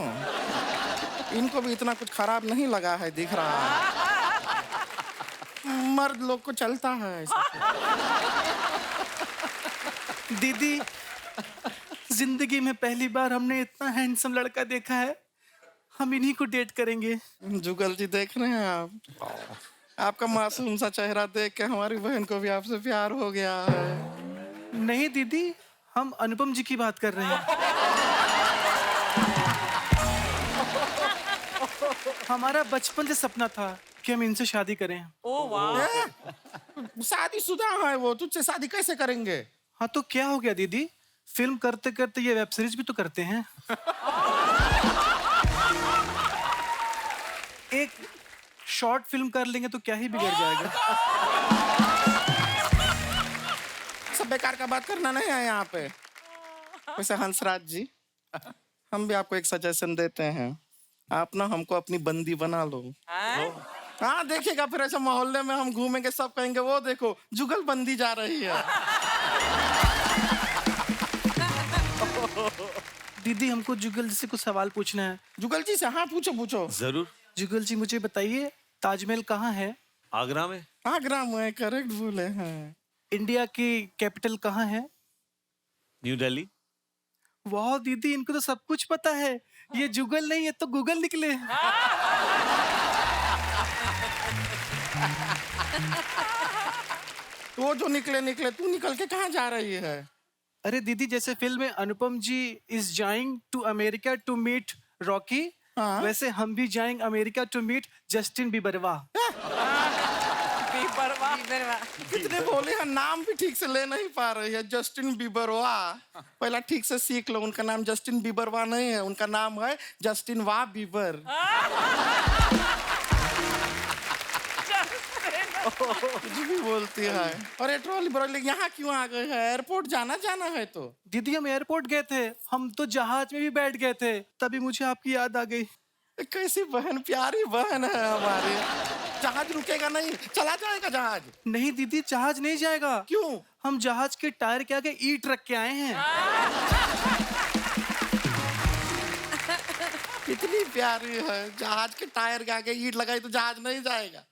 इनको भी इतना कुछ खराब नहीं लगा है, दिख रहा है। मर्द लोग को चलता है ऐसा। दीदी जिंदगी में पहली बार हमने इतना हैंडसम लड़का देखा है, हम इन्हीं को डेट करेंगे। जुगल जी देख रहे हैं आप, आपका मासूम सा चेहरा देख के हमारी बहन को भी आपसे प्यार हो गया है। नहीं दीदी, हम अनुपम जी की बात कर रहे हैं। हमारा बचपन से सपना था कि हम इनसे शादी करें। ओह वाह। शादीशुदा है वो, तुझसे शादी कैसे करेंगे? हाँ तो क्या हो गया दीदी, फिल्म करते करते ये वेब सीरीज भी तो करते हैं। एक शॉर्ट फिल्म कर लेंगे तो क्या ही बिगड़ जाएगा। सब बेकार का बात करना नहीं है यहाँ पे। वैसे हंसराज जी, हम भी आपको एक सजेशन देते हैं, आप ना हमको अपनी बंदी बना लो। हाँ देखिएगा, फिर ऐसे मोहल्ले में हम घूमेंगे, सब कहेंगे वो देखो जुगल बंदी जा रही है। दीदी हमको जुगल जी से कुछ सवाल पूछना है। जुगल जी से? हाँ पूछो पूछो। जरूर। जुगल जी मुझे बताइए, ताजमहल कहाँ है? आगरा में। आगरा में, करेक्ट बोले हैं। इंडिया की कैपिटल कहाँ है? न्यू दिल्ली। वाह दीदी, इनको तो सब कुछ पता है। ये जुगल नहीं है तो गूगल निकले। वो जो निकले निकले, तू निकल के कहाँ जा रही है? अरे दीदी, जैसे फिल्म में Anupam ji is going to America to meet Rocky, वैसे हम भी जाएंगे अमेरिका टू मीट जस्टिन बीबरवा। कितने बोले हैं, नाम भी ठीक से ले नहीं पा रही है। जस्टिन बीबरवा, पहला ठीक से सीख लो, उनका नाम जस्टिन बीबरवा नहीं है, उनका नाम है जस्टिन वाह बीबर। कुछ भी बोलती है। और ये ट्रॉली ब्रॉली यहाँ क्यों आ गए हैं? एयरपोर्ट जाना है तो। दीदी हम एयरपोर्ट गए थे, हम तो जहाज में भी बैठ गए थे, तभी मुझे आपकी याद आ गई। कैसी बहन, प्यारी बहन है हमारी। जहाज रुकेगा नहीं, चला जाएगा जहाज। नहीं दीदी, जहाज नहीं जाएगा। क्यों? हम जहाज के टायर के आगे ईंट रख के आए हैं। कितनी प्यारी है। जहाज के टायर के आगे ईंट लगाई तो जहाज नहीं जाएगा।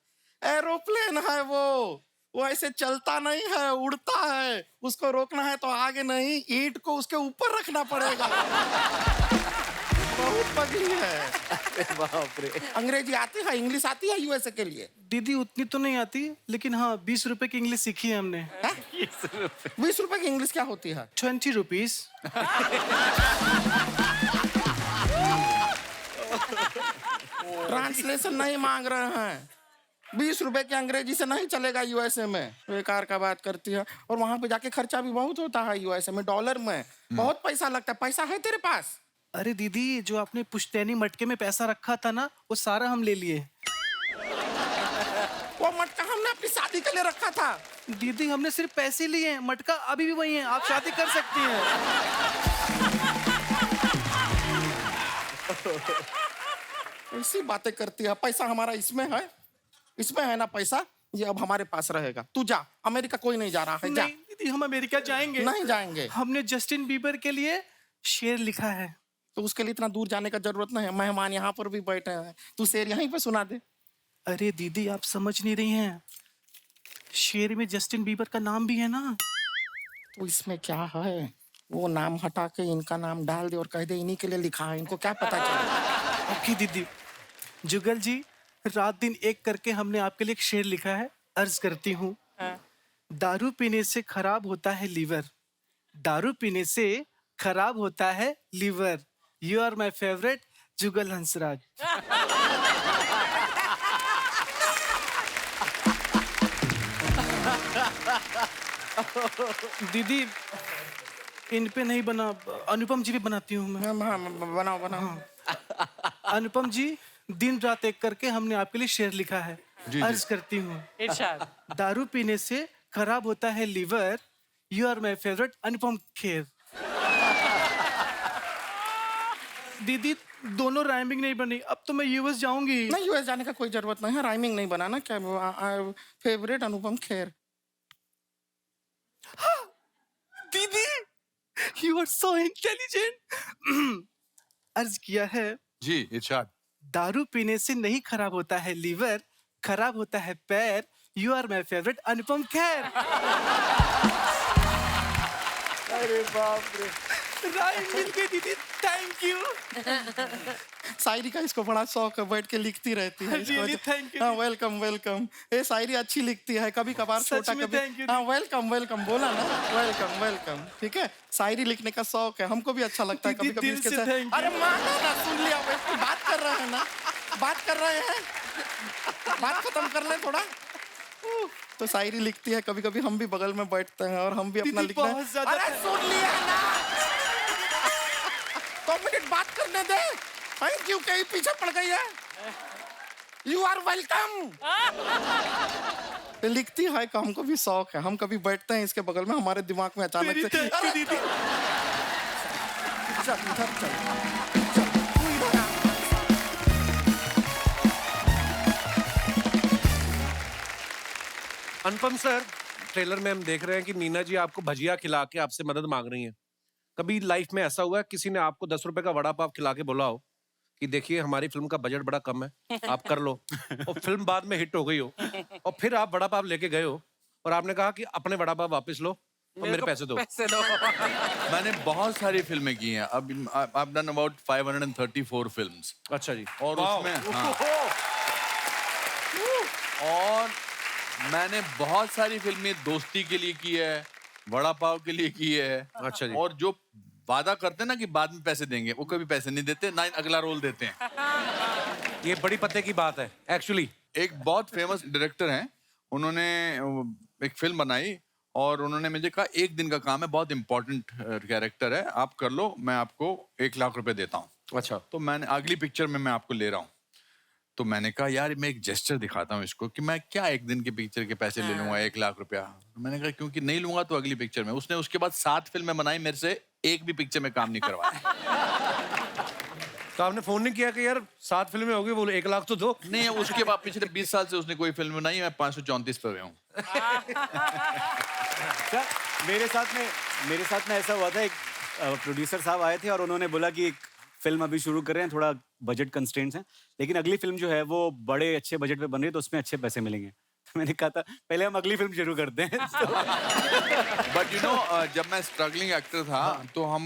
एरोप्लेन है वो ऐसे चलता नहीं है, उड़ता है। उसको रोकना है तो आगे नहीं, ईंट को उसके ऊपर रखना पड़ेगा। बहुत पगली है। अरे बाप रे। अंग्रेजी आती है, इंग्लिश आती है यूएसए के लिए? दीदी उतनी तो नहीं आती, लेकिन हाँ 20 रुपए की इंग्लिश सीखी है हमने। 20 रुपए की इंग्लिश क्या होती है? 20 रुपीज। ट्रांसलेशन नहीं मांग रहे हैं। 20 रुपए की अंग्रेजी से नहीं चलेगा यूएसए में। बेकार का बात करती है। और वहां पे जाके खर्चा भी बहुत होता है यूएसए में, डॉलर में बहुत पैसा लगता है। पैसा है तेरे पास? अरे दीदी, जो आपने पुश्तैनी मटके में पैसा रखा था ना, वो सारा हम ले लिए। वो मटका हमने अपनी शादी के लिए रखा था। दीदी हमने सिर्फ पैसे लिए हैं, मटका अभी भी वही है। आप शादी कर सकती हैं। ऐसी बातें करती है। पैसा हमारा इसमें है ना पैसा। ये अब हमारे पास रहेगा। तू जा, अमेरिका कोई नहीं जा रहा है। जा। नहीं दीदी, हम अमेरिका जाएंगे। नहीं जाएंगे। हमने जस्टिन बीबर के लिए शेर लिखा है। तो उसके लिए इतना दूर जाने का जरूरत नहीं है। मेहमान यहाँ पर भी बैठे हैं, तू शेर यहीं पे सुना दे। अरे दीदी, आप समझ नहीं रही हैं। शेर में जस्टिन बीबर का नाम भी है ना। तो इसमें क्या है? वो नाम हटा के इनका नाम डाल दे और कह दे इन्हीं के लिए लिखा है। इनको क्या पता चला? ओके दीदी। जुगल जी, रात दिन एक करके हमने आपके लिए एक शेर लिखा है। अर्ज करती हूँ। दारू पीने से खराब होता है लीवर, दारू पीने से खराब होता है liver. You are my favourite Jugal Hansraj. दीदी इन पे नहीं बना, अनुपम जी भी बनाती हूँ मैं। बनाओ बनाओ। अनुपम जी, दिन रात एक करके हमने आपके लिए शेर लिखा है। अर्ज करती हूँ। इरशाद। दारू पीने से खराब होता है liver. You are my favourite Anupam Kher. दीदी दोनों राइमिंग नहीं बनी। अब तो मैं यूएस जाऊंगी। नहीं, यूएस जाने का कोई जरूरत नहीं है। राइमिंग नहीं बनाना। क्या फेवरेट अनुपम खेर। दीदी यू आर सो इंटेलिजेंट। अर्ज किया है जी इरशाद। दारू पीने से नहीं खराब होता है लीवर, खराब होता है पैर। You are my favourite Anupam Kher. अरे बाप रे। राइम मिल गई दीदी, थैंक यू। शायरी का इसको बड़ा शौक है, बैठ के लिखती रहती है। Really, thank you. हाँ, वेलकम वेलकम। ये शायरी अच्छी लिखती है, कभी कभार सच छोटा में कभी। thank you. हाँ, वेलकम वेलकम बोला ना। Welcome welcome. ठीक है, शायरी लिखने का शौक है, हमको भी अच्छा लगता है कभी दीदी, कभी दिल इसके से साथ। thank you. अरे माना ना, सुन लिया। बात कर रहे हैं ना, बात कर रहे हैं, बात खत्म कर ले थोड़ा। तो शायरी लिखती है, कभी कभी हम भी बगल में बैठते हैं और हम भी अपना दीदी, लिखते हैं। बहुत ज्यादा अरे सुन लिया ना, 2 मिनट बात करने दे। थैंक यू कहीं पीछे पड़ गई है। You are welcome. लिखती है कि हमको भी शौक है, हम कभी बैठते हैं इसके बगल में, हमारे दिमाग में अचानक से thank you, दीदी। चल इधर चल, चल तू इधर आ। अनुपम सर, ट्रेलर में हम देख रहे हैं कि नीना जी आपको भजिया खिला के आपसे मदद मांग रही हैं। कभी लाइफ में ऐसा हुआ है किसी ने आपको 10 रुपए का वड़ा पाव खिला के बोला हो कि देखिए हमारी फिल्म का बजट बड़ा कम है, आप कर लो, और फिल्म बाद में हिट हो गई हो और फिर आप वड़ा पाव लेके गए हो और आपने कहा कि अपने वड़ा पाव वापस लो और मेरे पैसे दो। मैंने बहुत सारी फिल्में की हैं। अब I've done about 534 फिल्म्स। अच्छा जी। और उसमें और मैंने बहुत सारी फिल्में दोस्ती के लिए की है, वड़ा पाव के लिए की है। अच्छा जी। और जो वादा करते हैं ना कि बाद में पैसे देंगे, वो कभी पैसे नहीं देते, ना अगला रोल देते हैं। ये बड़ी पते की बात है एक्चुअली। एक बहुत फेमस डायरेक्टर हैं, उन्होंने एक फिल्म बनाई और उन्होंने मुझे कहा 1 दिन का काम है, बहुत इंपॉर्टेंट कैरेक्टर है, आप कर लो, मैं आपको 1 लाख रुपए देता हूँ। अच्छा। तो मैंने अगली पिक्चर में मैं आपको ले रहा हूँ। तो मैंने कहा यार मैं एक जेस्चर दिखाता हूँ इसको कि मैं क्या 1 दिन के पिक्चर के पैसे ले लूंगा 1 लाख रुपया। मैंने कहा क्योंकि नहीं लूंगा तो अगली पिक्चर में। उसने उसके बाद 7 फिल्में बनाई, मेरे से एक भी पिक्चर में काम नहीं करवाया। तो आपने फोन नहीं किया कि यार 7 फिल्में हो गई, बोलो 1 लाख तो दो। नहीं, उसके बाद पिछले 20 साल से उसने कोई फिल्म बनाई, मैं 534 पे हूँ। मेरे साथ में ऐसा हुआ था, एक प्रोड्यूसर साहब आए थे और उन्होंने बोला कि एक फिल्म अभी शुरू कर रहे हैं, थोड़ा बजट कंस्ट्रेंट्स हैं, लेकिन अगली फिल्म जो है वो बड़े अच्छे बजट पे बन रही है, तो उसमें अच्छे पैसे मिलेंगे। तो मैंने कहा था पहले हम अगली फिल्म शुरू करते हैं। बट यू नो जब मैं स्ट्रगलिंग एक्टर था तो हम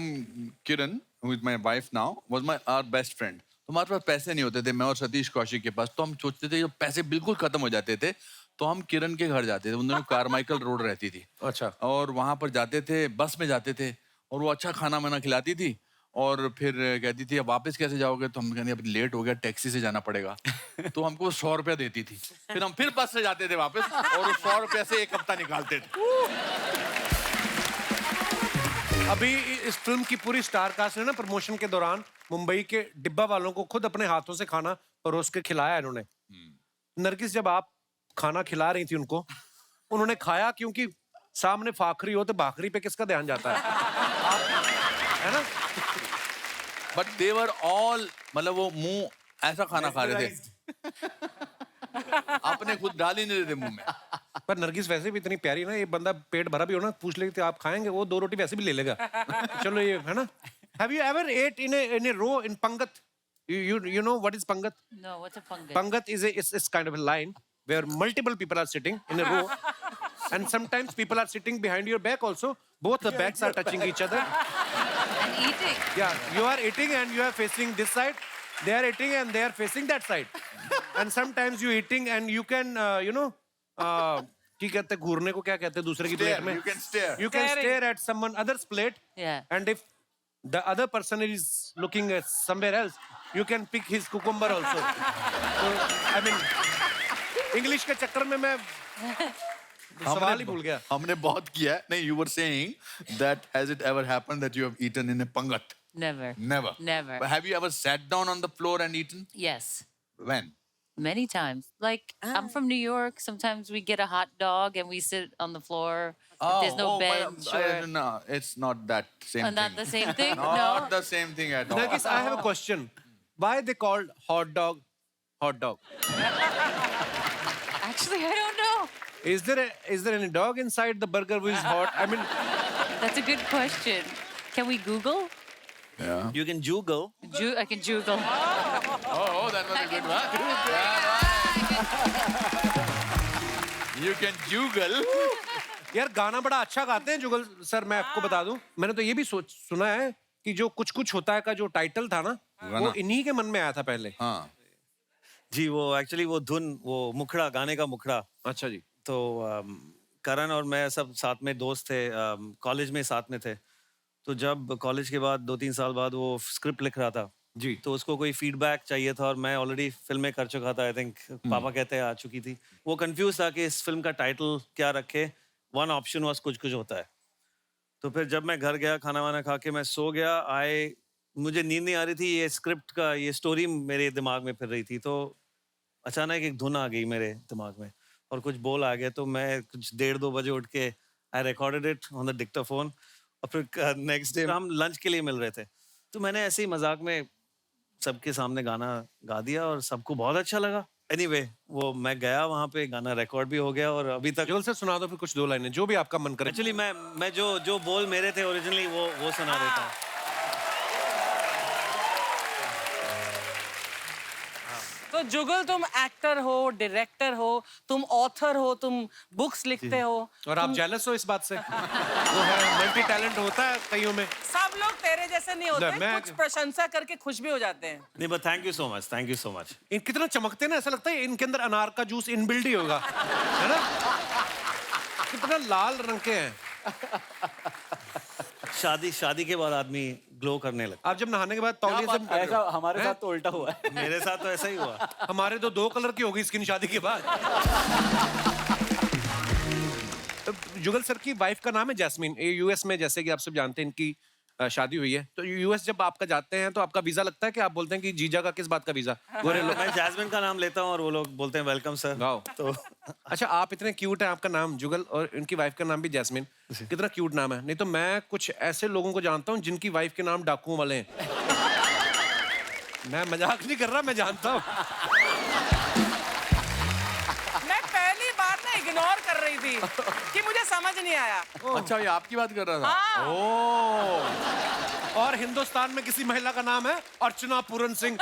Kiran with my wife now was my our best friend. तो हमारे पास पैसे नहीं होते थे, मैं और सतीश कौशिक के पास। तो हम सोचते थे जब पैसे बिल्कुल खत्म हो जाते थे तो हम किरण के घर जाते थे। उन दोनों कारमाइकल रोड रहती थी। अच्छा। और वहां पर जाते थे, बस में जाते थे, और वो अच्छा खाना वाना खिलाती थी और फिर कहती थी अब वापस कैसे जाओगे? तो हम कहते अब लेट हो गया, टैक्सी से जाना पड़ेगा। तो हमको 100 रुपया देती थी, फिर हम फिर बस से जाते थे वापस और उस 100 रुपया से एक हफ्ता निकालते थे। अभी इस फिल्म की पूरी स्टार कास्ट ने ना प्रमोशन के दौरान मुंबई के डिब्बा वालों को खुद अपने हाथों से खाना परोस के खिलाया इन्होंने। नरगिस, जब आप खाना खिला रही थी उनको, उन्होंने खाया क्योंकि सामने फाखरी हो तो भाखरी पे किसका ध्यान जाता है? है ना? बट दे वर ऑल, मतलब वो मुंह ऐसा खाना खा रहे थे, अपने खुद डाल ही नहीं रहे थे मुंह में। पर नरगिस वैसे भी इतनी प्यारी ना, ये बंदा पेट भरा भी हो ना, पूछ लेते आप खाएंगे, वो 2 रोटी वैसे भी ले लेगा। चलो ये है ना। Have you ever ate in a row in Pangat? You know what is Pangat? No, what's a Pangat? Pangat is kind of a line where multiple people are sitting in a row, and sometimes people are sitting behind your back also. Both the backs are touching each other. And eating. Yeah, you are eating and you are facing this side. They are eating and they are facing that side. And sometimes you eating and you can, क्या कहते हैं घूरने को, क्या कहते हैं दूसरे की प्लेट में? You can stare. You can stare at someone other's plate. Yeah. And if the other person is looking at somewhere else, you can pick his cucumber also. So, I mean, English के चक्कर में मैं सवाल ही भूल गया। हमने बहुत किया है। नहीं, you were saying that has it ever happened that you have eaten in a Pangat? Never. Never. Never. But have you ever sat down on the floor and eaten? Yes. When? Many times. Like, I'm from New York. Sometimes we get a hot dog and we sit on the floor. There's no bench. No, it's not that same thing. Not the same thing? Not No. the same thing at all. Nagis, I have a question. Why they called hot dog hot dog? Actually, I don't know. Is there any dog inside the burger which is hot? I mean, That's a good question. Can we Google? Yeah. You can Google. I can Google. Oh, that was a good one. You can Google. यार गाना बड़ा अच्छा गाते हैं जुगल सर। मैं आपको बता दूं, मैंने तो ये भी सुना है कि जो कुछ कुछ होता है का जो टाइटल था ना, वो इन्हीं के मन में आया था पहले। हाँ जी, वो एक्चुअली वो धुन, वो मुखड़ा, गाने का मुखड़ा। अच्छा जी। तो करण और मैं सब साथ में दोस्त थे, कॉलेज में साथ में थे। तो जब कॉलेज के बाद 2-3 साल बाद वो स्क्रिप्ट लिख रहा था जी, तो उसको कोई फीडबैक चाहिए था और मैं ऑलरेडी फिल्में कर चुका था। आई थिंक पापा कहते हैं आ चुकी थी। वो कंफ्यूज था कि इस फिल्म का टाइटल क्या रखे। वन ऑप्शन वाज कुछ कुछ होता है। तो फिर जब मैं घर गया, खाना वाना खा के मैं सो गया, मुझे नींद नहीं आ रही थी। ये स्क्रिप्ट का ये स्टोरी मेरे दिमाग में फिर रही थी। तो अचानक एक धुन आ गई मेरे दिमाग में और कुछ बोल आ गया। तो मैं कुछ 1:30-2 बजे उठ के I recorded it on the Dictaphone. और फिर नेक्स्ट डे हम लंच के लिए मिल रहे थे, तो मैंने ऐसे ही मजाक में सबके सामने गाना गा दिया और सबको बहुत अच्छा लगा। एनीवे, वो मैं गया वहाँ पे, गाना रिकॉर्ड भी हो गया और अभी तक। जुगल सर सुना दो फिर कुछ 2 लाइनें, जो भी आपका मन करे। एक्चुअली मैं जो बोल मेरे थे ओरिजिनली वो सुना देता हूँ। तो जुगल, तुम एक्टर हो, डायरेक्टर हो, तुम ऑथर हो, तुम बुक्स लिखते हो, और आप जेलस हो इस बात से? वो है मल्टी टैलेंट होता है कईयों में। सब लोग तेरे जैसे नहीं होते। मैं कुछ प्रशंसा करके खुश भी हो जाते हैं। नहीं, but thank you so much, thank you so much. इन कितना चमकते हैं ना, ऐसा लगता है इनके अंदर अनार का जूस इनबिल्ड ही होगा, है ना? कितना लाल रंग के हैं। शादी के बाद आदमी ग्लो करने लगता। आप जब नहाने के बाद तौलिए से, ऐसा हमारे साथ तो उल्टा हुआ है। मेरे साथ तो ऐसा ही हुआ। हमारे तो 2 कलर की होगी स्किन शादी के बाद। जुगल सर की वाइफ का नाम है जैस्मीन। यूएस में, जैसे कि आप सब जानते हैं, इनकी शादी हुई है। तो यूएस जब आपका जाते हैं तो आपका वीजा लगता है कि आप बोलते हैं कि जीजा का किस बात का वीजा? गोरे लोग। मैं जैस्मिन का नाम लेता हूँ और वो लोग बोलते हैं वेलकम सर। तो अच्छा, आप इतने क्यूट हैं, आपका नाम जुगल और इनकी वाइफ का नाम भी जैस्मिन। कितना क्यूट नाम है। नहीं तो मैं कुछ ऐसे लोगों को जानता हूँ जिनकी वाइफ के नाम डाकुओं वाले हैं। मैं मजाक नहीं कर रहा, मैं जानता हूँ। मैं पहली बार ना इग्नोर कर रही थी कि मुझे समझ नहीं आया। अच्छा, ये आपकी बात कर रहा था। हाँ। ओह और हिंदुस्तान में किसी महिला का नाम है अर्चना पूरन सिंह।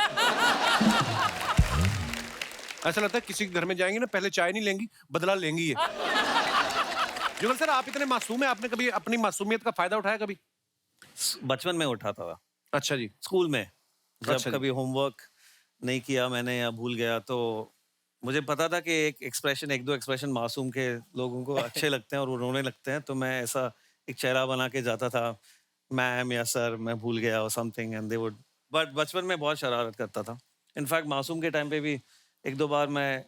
ऐसा लगता है किसी के घर में जाएंगे ना, पहले चाय नहीं लेंगी, बदला लेंगी ये। जुगल सर, आप इतने मासूम हैं, आपने कभी अपनी मासूमियत का फायदा उठाया कभी? बचपन में उठाता था। अच्छा जी। स्कूल में जब अच्छा जी। कभी होमवर्क नहीं किया मैंने या भूल गया तो मुझे पता था कि एक दो एक्सप्रेशन मासूम के लोगों को अच्छे लगते हैं और वो रोने लगते हैं, तो मैं ऐसा एक चेहरा बना के जाता था, मैम या सर मैं भूल गया और something, and they would. But बचपन में बहुत शरारत करता था। इनफैक्ट मासूम के टाइम पे भी एक दो बार मैं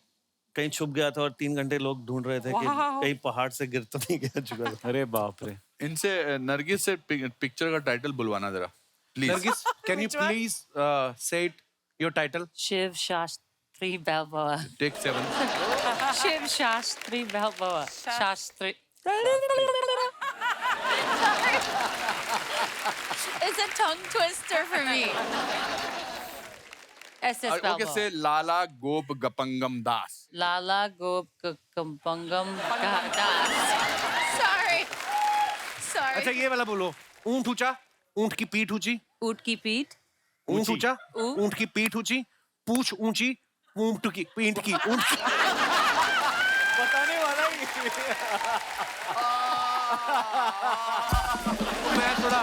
कहीं छुप गया था और 3 घंटे लोग ढूंढ रहे थे कि कहीं पहाड़ से गिर तो नहीं गया जुगल। अरे बाप रे। इनसे नरगिस से पिक्चर का टाइटल बुलवाना जरा please. Nargis, can you please say it your title? Shiv Shastri Balboa. Take 7। Shiv Shastri Balboa. Shastri. It's a tongue twister for me. SS Balboa. Okay से लाला गोप गपंगम दास। Lala Gop Kampangam Das. Sorry. Sorry. अच्छा ये वाला बोलो, ऊंट ऊंचा, ऊंट की पीठ ऊंची। Oot ki peet. ऊंट ऊंचा, ऊंट। ऊंट की पीठ ऊंची, पूछ ऊंची, ऊंट की पीठ की ऊंट की। बताने वाला ही। मैं थोड़ा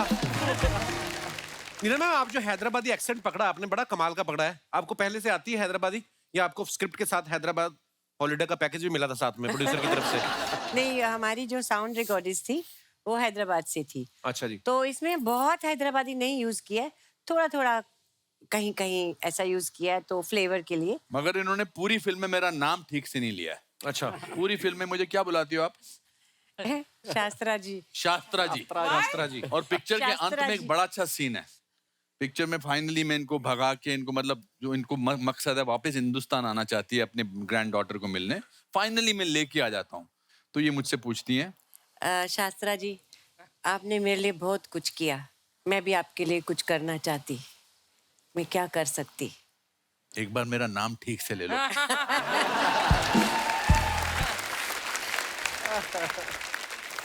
नीना मैम, आप जो हैदराबादी एक्सेंट पकड़ा आपने, बड़ा कमाल का पकड़ा है। आपको पहले से आती है हैदराबादी या आपको स्क्रिप्ट के साथ हैदराबाद हॉलिडे का पैकेज भी मिला था साथ में प्रोड्यूसर की तरफ से? नहीं, हमारी जो साउंड रिकॉर्डिस्ट थी वो हैदराबाद से थी, अच्छा जी। तो इसमें बहुत हैदराबादी नहीं यूज किया है, थोड़ा थोड़ा कहीं कहीं ऐसा यूज किया है तो फ्लेवर के लिए। मगर इन्होंने पूरी फिल्म में मेरा नाम ठीक से नहीं लिया है। अच्छा। पूरी फिल्म में मुझे क्या बुलाती हो आप? शास्त्रा जी। शास्त्रा जी। शास्त्रा जी। और पिक्चर के अंत शास्त्रा में जी। एक बड़ा अच्छा सीन है। पिक्चर में फाइनली मैं इनको भगा के, इनको मतलब जो इनको मकसद है वापस हिंदुस्तान आना चाहती है अपने ग्रैंड डॉटर को मिलने, फाइनली मैं लेके आ जाता हूँ, तो ये मुझसे पूछती हैं शास्त्रा जी, आपने मेरे लिए बहुत कुछ किया, मैं भी आपके लिए कुछ करना चाहती, मैं क्या कर सकती? एक बार मेरा नाम ठीक से ले लो।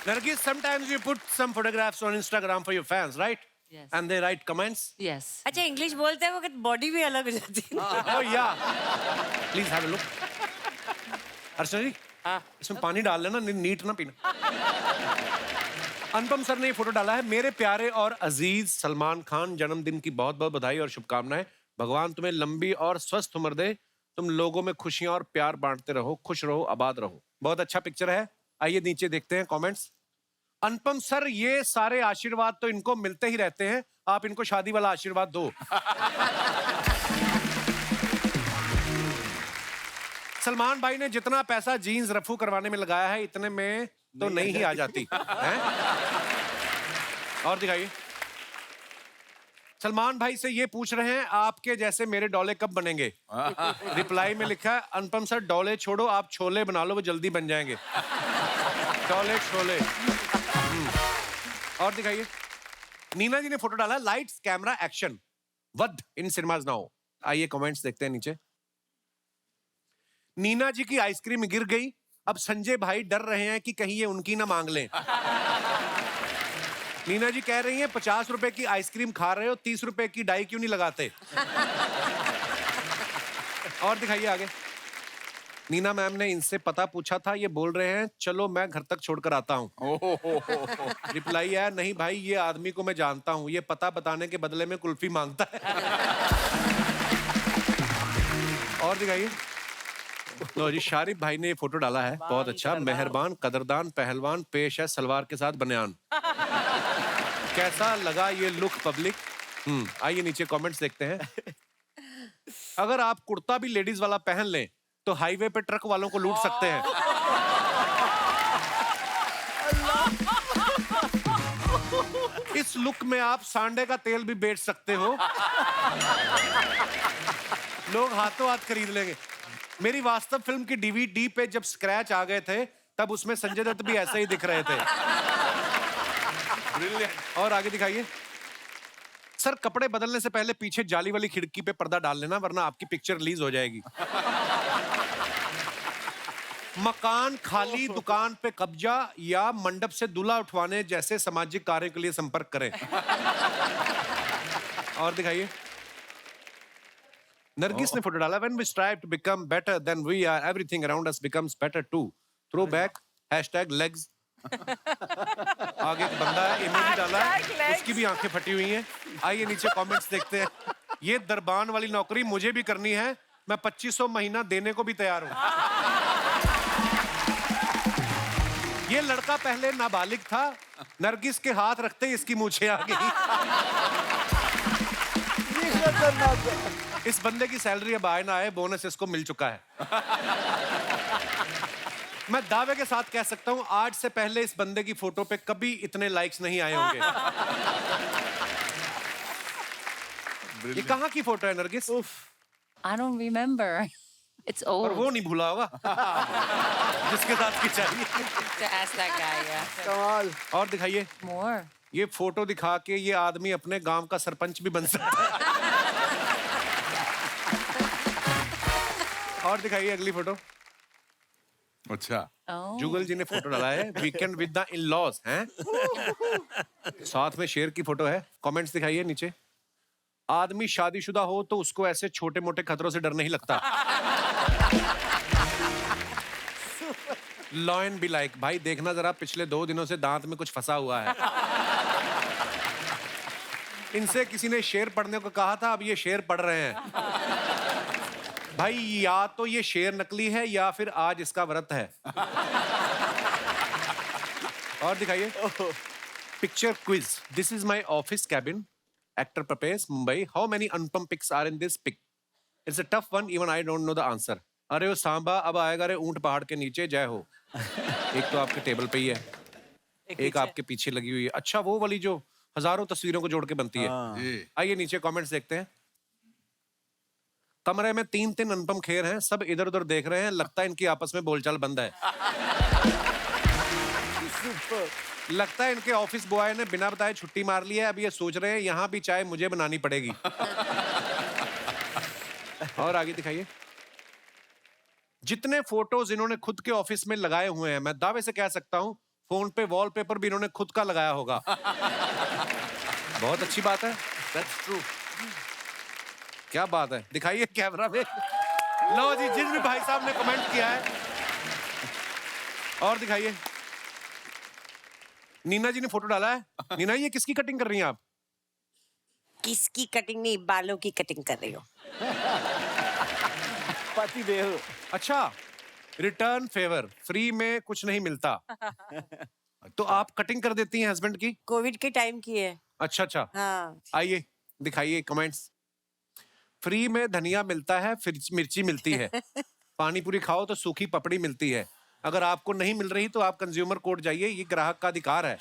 Nargis, sometimes you put some photographs on Instagram for your fans, right? Yes. And they write comments. Yes. अच्छा, इंग्लिश बोलते हैं वो बॉडी भी अलग हो जाती है। Oh yeah. Please have a look. अर्चना जी, इसमें पानी डाल लेना, नीट ना पीना। अनुपम सर ने ये फोटो डाला है। मेरे प्यारे और अजीज सलमान खान, जन्मदिन की बहुत बहुत बधाई और शुभकामनाएं। भगवान तुम्हें लंबी और स्वस्थ उम्र दे, तुम लोगों में खुशियां और प्यार बांटते रहो, खुश रहो, आबाद रहो। बहुत अच्छा पिक्चर है। आइए नीचे देखते हैं कमेंट्स। अनुपम सर, ये सारे आशीर्वाद तो इनको मिलते ही रहते हैं, आप इनको शादी वाला आशीर्वाद दो। सलमान भाई ने जितना पैसा जीन्स रफू करवाने में लगाया है, इतने में तो नहीं ही आ जाती हैं? और दिखाइए। सलमान भाई से ये पूछ रहे हैं, आपके जैसे मेरे डोले कब बनेंगे? रिप्लाई में लिखा है, अनुपम सर डोले छोड़ो, आप छोले बना लो, वो जल्दी बन जाएंगे। डोले छोले। और दिखाइए। नीना जी ने फोटो डाला, लाइट्स कैमरा एक्शन, वध इन सिनेमाज नाउ। आइए कमेंट्स देखते हैं नीचे। नीना जी की आइसक्रीम गिर गई, अब संजय भाई डर रहे हैं कि कहीं ये उनकी ना मांग लें। नीना जी कह रही हैं, 50 रुपए की आइसक्रीम खा रहे हो, 30 रुपए की डाई क्यों नहीं लगाते? और दिखाइए आगे। नीना मैम ने इनसे पता पूछा था, ये बोल रहे हैं चलो मैं घर तक छोड़कर आता हूँ। रिप्लाई है, नहीं भाई ये आदमी को मैं जानता हूँ, ये पता बताने के बदले में कुल्फी मांगता है। और दिखाइए। लो जी, शारिफ भाई ने ये फोटो डाला है, बहुत अच्छा। मेहरबान, कदरदान, पहलवान, पेश है सलवार के साथ बनियान। कैसा लगा ये लुक पब्लिक? आइए नीचे कमेंट्स देखते हैं। अगर आप कुर्ता भी लेडीज वाला पहन लें तो हाईवे पे ट्रक वालों को लूट सकते हैं। इस लुक में आप सांडे का तेल भी बेच सकते हो, लोग हाथों हाथ खरीद लेंगे। मेरी वास्तव फिल्म की डीवीडी पे जब स्क्रैच आ गए थे, तब उसमें संजय दत्त भी ऐसे ही दिख रहे थे। और आगे दिखाइए। सर कपड़े बदलने से पहले पीछे जाली वाली खिड़की पे पर्दा डाल लेना, वरना आपकी पिक्चर रिलीज हो जाएगी। मकान खाली, दुकान पे कब्जा या मंडप से दूल्हा उठवाने जैसे सामाजिक कार्य के लिए संपर्क करें। और दिखाइए। नरगिस ने फोटो डाला, when we strive to become better than we are, everything around us becomes better too. Throwback #legs। आगे एक बंदा है, इमोजी डाला है, उसकी भी आंखें फटी हुई हैं। आइए नीचे कमेंट्स देखते हैं। ये दरबान वाली नौकरी मुझे भी करनी है, मैं 2500 महीना देने को भी तैयार हूं। ये लड़का पहले नाबालिग था, नरगिस के हाथ रखते ही इसकी मूछें आ गई। इस बंदे की सैलरी अब आए ना आए, बोनस इसको मिल चुका है। मैं दावे के साथ कह सकता हूं, आज से पहले इस बंदे की फोटो पे कभी इतने लाइक्स नहीं आए होंगे। ये कहाँ की फोटो है Nargis? I don't remember. It's old. और वो नहीं भूला होगा जिसके साथ की चाहिए। To ask that guy, yeah. कमाल। और दिखाइए। More. ये फोटो दिखा के ये आदमी अपने गांव का सरपंच भी बन सकता है। और दिखाइए अगली फोटो। अच्छा। जुगल जी ने फोटो डाला है, वीकेंड विद द इन-लॉज हैं। साथ में शेर की फोटो है। कमेंट्स दिखाइए नीचे। आदमी शादीशुदा हो तो उसको ऐसे छोटे मोटे खतरों से डर नहीं लगता। लॉयन बी लाइक, भाई देखना जरा, पिछले 2 दिनों से दांत में कुछ फंसा हुआ है। इनसे किसी ने शेर पढ़ने को कहा था, अब ये शेर पढ़ रहे हैं। भाई या तो ये शेर नकली है या फिर आज इसका व्रत है। और दिखाइए। Picture quiz. This is my office cabin. Actor प्रपेस Mumbai. How many Anupam pics are in this pic? It's a tough one, even I don't know the answer. अरे वो सांबा अब आएगा रे ऊंट पहाड़ के नीचे, जय हो। एक तो आपके टेबल पे ही है, एक आपके पीछे लगी हुई है। अच्छा वो वाली जो हजारों तस्वीरों को जोड़ के बनती है। आइए नीचे कमेंट्स देखते हैं। कमरे में 3 अनुपम खेर हैं, सब इधर उधर देख रहे हैं, लगता है इनकी आपस में बोलचाल बंद है। लगता है इनके ऑफिस बॉय ने बिना बताए छुट्टी मार ली है, अब ये सोच रहे हैं यहाँ भी चाय मुझे बनानी पड़ेगी। और आगे दिखाइए। जितने फोटोज इन्होंने खुद के ऑफिस में लगाए हुए हैं, मैं दावे से कह सकता हूं फोन पे वॉलपेपर भी इन्होंने खुद का लगाया होगा। बहुत अच्छी बात है। That's true. क्या बात है, दिखाइए कैमरा में। लो जी, जिस भी भाई साहब ने कमेंट किया है। और दिखाइए। नीना जी ने फोटो डाला है। नीना, ये किसकी कटिंग कर रही हैं आप? किसकी कटिंग नहीं, बालों की कटिंग कर रही हो। पति देव। अच्छा, रिटर्न फेवर, फ्री में कुछ नहीं मिलता। तो आप कटिंग कर देती हैं हस्बैंड की? कोविड के टाइम की है। अच्छा अच्छा। हाँ। आइए दिखाइए कमेंट्स। फ्री में धनिया मिलता है, फिर मिर्ची मिलती है। पानी पूरी खाओ तो सूखी पपड़ी मिलती है। अगर आपको नहीं मिल रही तो आप कंज्यूमर कोर्ट जाइए, ये ग्राहक का अधिकार है।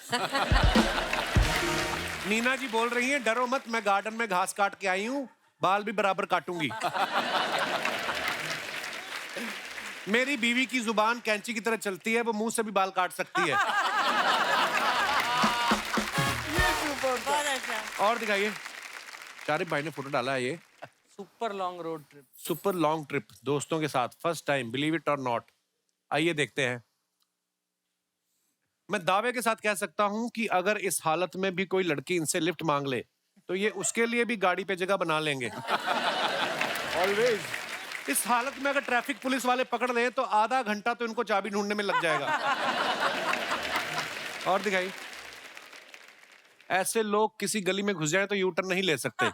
नीना जी बोल रही हैं, डरो मत, मैं गार्डन में घास काट के आई हूँ, बाल भी बराबर काटूंगी। मेरी बीवी की जुबान कैंची की तरह चलती है, वो मुंह से भी बाल काट सकती है। और दिखाइए। शारिफ भाई ने फोटो डाला है। ये super long road trip. Super long trip दोस्तों के साथ, फर्स्ट टाइम, बिलीव इट और नॉट। आइए देखते हैं। मैं दावे के साथ कह सकता हूं कि अगर इस हालत में भी कोई लड़की इनसे लिफ्ट मांग ले तो ये उसके लिए भी गाड़ी पे जगह बना लेंगे। ऑलवेज। इस हालत में अगर ट्रैफिक पुलिस वाले पकड़ ले तो आधा घंटा तो इनको चाबी ढूंढने में लग जाएगा। और दिखाई। ऐसे लोग किसी गली में घुस जाए तो यू टर्न नहीं ले सकते।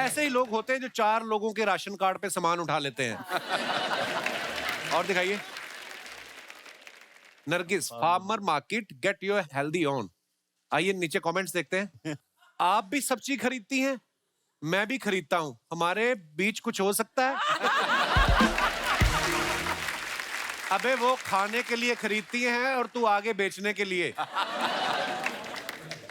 ऐसे ही लोग होते हैं जो 4 लोगों के राशन कार्ड पे सामान उठा लेते हैं। और दिखाइए। Nargis, farmer market, get your healthy on. आइए नीचे कमेंट्स देखते हैं। आप भी सब्जी खरीदती हैं? मैं भी खरीदता हूं, हमारे बीच कुछ हो सकता है? अबे वो खाने के लिए खरीदती हैं और तू आगे बेचने के लिए।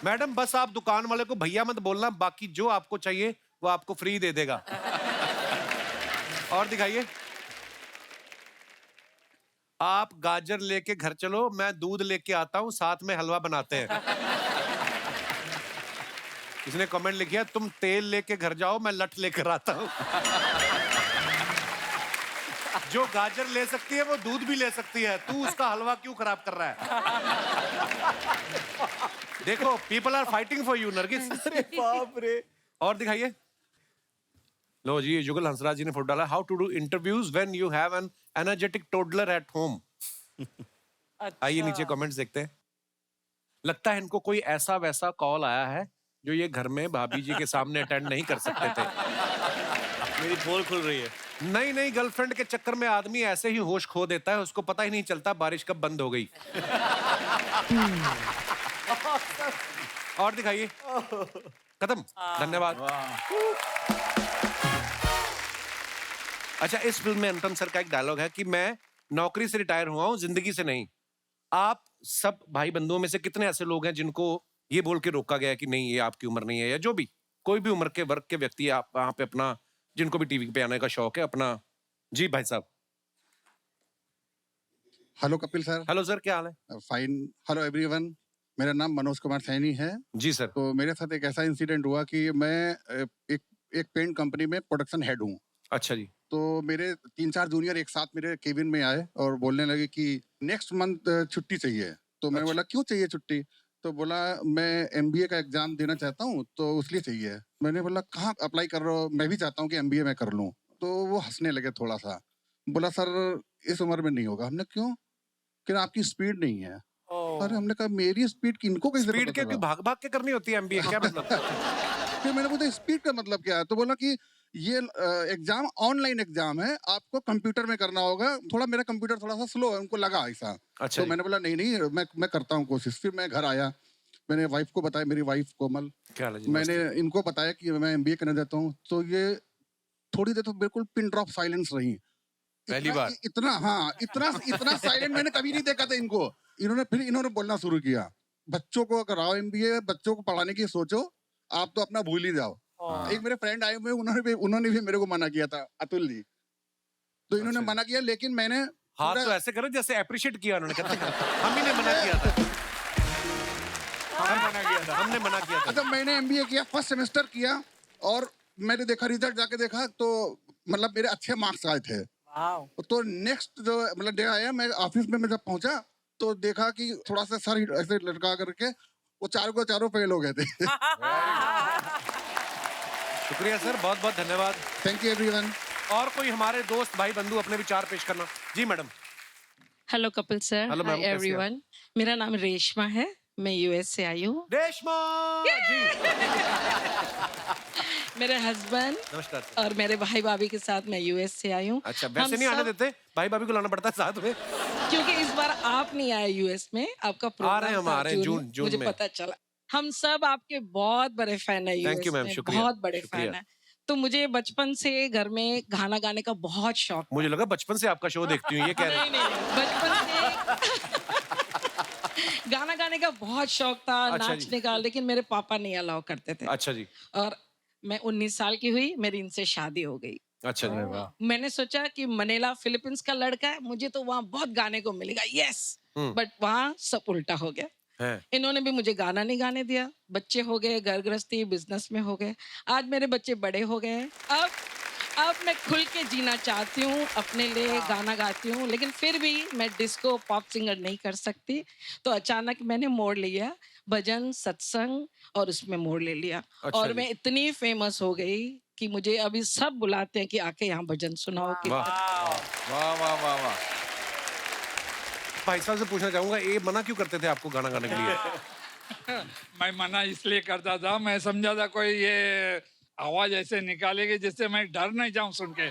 मैडम बस आप दुकान वाले को भैया मत बोलना, बाकी जो आपको चाहिए वो आपको फ्री दे देगा। और दिखाइए। आप गाजर लेके घर चलो, मैं दूध लेके आता हूं, साथ में हलवा बनाते हैं। इसने कमेंट लिखा, तुम तेल लेके घर जाओ, मैं लठ लेकर आता हूं। जो गाजर ले सकती है वो दूध भी ले सकती है, तू उसका हलवा क्यों खराब कर रहा है? देखो, people are fighting for you Nargis. अरे बाप रे। और दिखाइए। लो जी, जुगल हंसराज जी ने फोटो डाला, how to do interviews when you have an energetic toddler at home. आइए नीचे कमेंट्स देखते हैं। लगता है इनको कोई ऐसा वैसा कॉल आया है जो ये घर में भाभी जी के सामने अटेंड नहीं कर सकते थे। मेरी पोल खुल रही है। नई नई गर्लफ्रेंड के चक्कर में आदमी ऐसे ही होश खो देता है, उसको पता ही नहीं चलता बारिश कब बंद हो गई। और दिखाइए। खत्म। धन्यवाद। अच्छा, इस फिल्म में अनुपम सर का एक डायलॉग है कि मैं नौकरी से रिटायर हुआ हूं, जिंदगी से नहीं। आप सब भाई बंधुओं में से कितने ऐसे लोग हैं जिनको ये बोल के रोका गया कि नहीं, ये आपकी उम्र नहीं है, या जो भी कोई भी उम्र के वर्ग के व्यक्ति आप वहां पे अपना, जिनको भी टीवी पे आने का शौक है, अपना। जी भाई साहब। Hello Kapil sir. Hello sir, क्या हाल है? फाइन। हेलो एवरीवन, मेरा नाम मनोज कुमार सैनी है। जी सर। तो मेरे साथ एक ऐसा इंसिडेंट हुआ कि मैं एक पेंट कंपनी में प्रोडक्शन हेड हूँ। अच्छा जी। तो मेरे 3-4 जूनियर एक साथ मेरे केबिन में आए और बोलने लगे कि नेक्स्ट मंथ छुट्टी चाहिए। तो मैं बोला क्यों चाहिए छुट्टी? तो बोला मैं MBA का एग्जाम देना चाहता हूँ तो उसलिए चाहिए। मैंने बोला कहाँ अप्लाई कर रहे हो? मैं भी चाहता हूँ कि MBA में कर लूँ। तो वो हंसने लगे थोड़ा सा, बोला सर इस उम्र में नहीं होगा। हमने क्यों? कि आपकी स्पीड नहीं है। अरे हमने कहा मेरी स्पीड किनको कैसे स्पीड पता के चला? भाग भाग के करनी होती है MBA, क्या मतलब? फिर मैंने पूछा स्पीड का मतलब क्या है? तो बोला कि ये एग्जाम ऑनलाइन एग्जाम है, आपको कंप्यूटर में करना होगा। थोड़ा मेरा कंप्यूटर थोड़ा सा स्लो है, उनको लगा ऐसा। अच्छा तो मैंने बोला नहीं नहीं, मैं करता हूँ कोशिश। फिर मैं घर आया, मैंने वाइफ को बताया, मेरी वाइफ कोमल, क्या हाल है जी? मैंने इनको बताया कि मैं MBA करना चाहता हूँ। तो ये थोड़ी देर तो बिल्कुल पिन ड्रॉप साइलेंस रही। पहली बार इतना, हाँ, इतना साइलेंट मैंने कभी नहीं देखा था इनको। इन्होंने बोलना शुरू किया, बच्चों को कराओ MBA, बच्चों को पढ़ाने की सोचो, आप तो अपना भूल ही जाओ। एक मेरे फ्रेंड आए हुए, उन्होंने भी मेरे को मना किया था, अतुल जी। तो इन्होंने मना किया, लेकिन मैंने हाँ तो ऐसे करो जैसे अप्रिशिएट किया उन्होंने। कहते हम ही ने मना किया था। हमने मना किया था। अच्छा, मैंने MBA किया, फर्स्ट सेमेस्टर किया, और मैंने देखा रिजल्ट जाके देखा तो मतलब मेरे अच्छे मार्क्स आए थे। तो नेक्स्ट जो मतलब डे आया, मैं ऑफिस में मैं जब पहुंचा तो देखा कि थोड़ा सा सर ऐसे लटका करके वो चारों फेल हो गए थे। शुक्रिया सर, बहुत बहुत धन्यवाद। Thank you everyone. और कोई हमारे दोस्त भाई बंधु अपने विचार पेश करना। जी madam. Hello Kapil sir, hello ma'am, hi कैसी हैं? एवरीवन। मेरा नाम रेशमा है, मैं US से आई हूँ। रेशमा जी। मेरे हस्बैंड नमस्कार सर। और मेरे भाई भाभी के साथ मैं US से आई हूँ। अच्छा, वैसे नहीं आने देते, भाई भाभी को लाना पड़ता है साथ में। क्योंकि इस बार आप नहीं आए US में, आपका आ रहे हैं प्रोग्राम हम, आ रहे हैं जून मुझे में। पता चला। हम सब आपके बहुत बड़े फैन है Thank US you, ma'am, में, शुक्रिया, बहुत बड़े शुक्रिया। फैन है। तो मुझे बचपन से घर में गाना गाने का बहुत शौक। मुझे लगा बचपन से आपका शो देखती हूँ, ये कह रहे नहीं, बचपन से गाना गाने का बहुत शौक था, अच्छा जी। नाचने का, लेकिन मेरे पापा नहीं अलाउ करते थे। अच्छा जी। और मैं 19 साल की हुई, मेरी इनसे शादी हो गई। अच्छा जी। मैंने सोचा कि मनीला फिलीपींस का लड़का है, मुझे तो वहाँ बहुत गाने को मिलेगा, यस। बट वहाँ सब उल्टा हो गया। इन्होंने भी मुझे गाना नहीं गाने दिया। बच्चे हो गए, घर गृहस्थी, बिजनेस में हो गए। आज मेरे बच्चे बड़े हो गए हैं। अब मैं खुल के जीना चाहती हूँ, अपने लिए गाना गाती हूँ, लेकिन फिर भी मैं डिस्को पॉप सिंगर नहीं कर सकती। तो अचानक मैंने मोड़ लिया, भजन सत्संग, और उसमें मोड़ ले लिया। अच्छा और जी। मैं इतनी फेमस हो गई कि मुझे अभी सब बुलाते हैं कि आके यहाँ भजन सुनाओ। वाह वाह वाह वाह वाह। भाई साहब से पूछना चाहूंगा, ये मना क्यों करते थे आपको गाना गाने के लिए? मैं मना इसलिए करता था, मैं समझा था कोई ये आवाज ऐसे निकालेगी जिससे मैं डर नहीं जाऊं सुन के।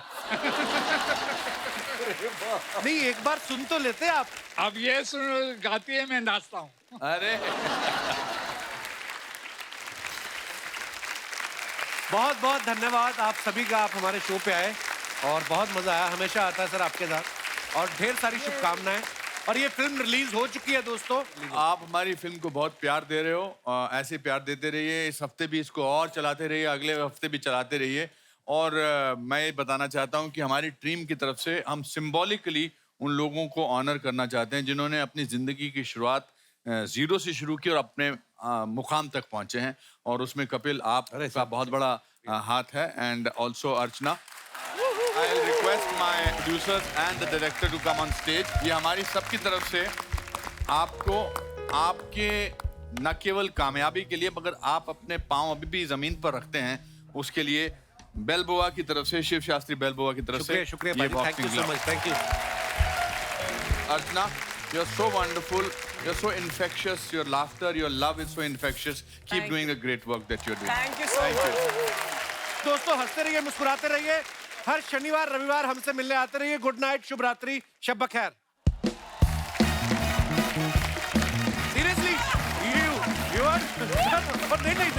नहीं, एक बार सुन तो लेते आप। अब ये सुन गाती है, मैं नाचता हूँ। अरे बहुत बहुत धन्यवाद आप सभी का, आप हमारे शो पे आए और बहुत मजा आया। हमेशा आता है सर आपके साथ, और ढेर सारी शुभकामनाएं। और ये फिल्म रिलीज हो चुकी है दोस्तों। आप हमारी फिल्म को बहुत प्यार दे रहे हो, ऐसे प्यार देते रहिए। इस हफ्ते भी इसको और चलाते रहिए, अगले हफ्ते भी चलाते रहिए। और मैं ये बताना चाहता हूँ कि हमारी टीम की तरफ से हम सिंबॉलिकली उन लोगों को ऑनर करना चाहते हैं जिन्होंने अपनी ज़िंदगी की शुरुआत जीरो से शुरू की और अपने मुकाम तक पहुँचे हैं। और उसमें कपिल आपका बहुत बड़ा हाथ है, and also Archana. I request my producers and the director to come on stage. ये हमारी सबकी तरफ से आपको आपके न केवल कामयाबी के लिए मगर आप अपने पांव अभी भी जमीन पर रखते हैं उसके लिए बेलबोआ की तरफ से शिव शास्त्री बेलबोआ की तरफ से शुक्रिया ये भाई, thank you boxing so much, thank you. Archana, you're so wonderful. You're so infectious. Your laughter, your love is so infectious. Keep Thank doing the great work that you're doing. Thank you so much. दोस्तों हंसते रहिए, मुस्कुराते रहिए। हर शनिवार रविवार हमसे मिलने आते रहिए। गुड नाइट, शुभ रात्रि, शब बखैर। Seriously, you are नहीं।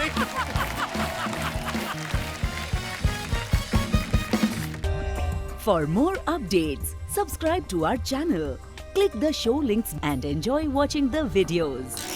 For more updates, subscribe to our channel, click the show links and enjoy watching the videos.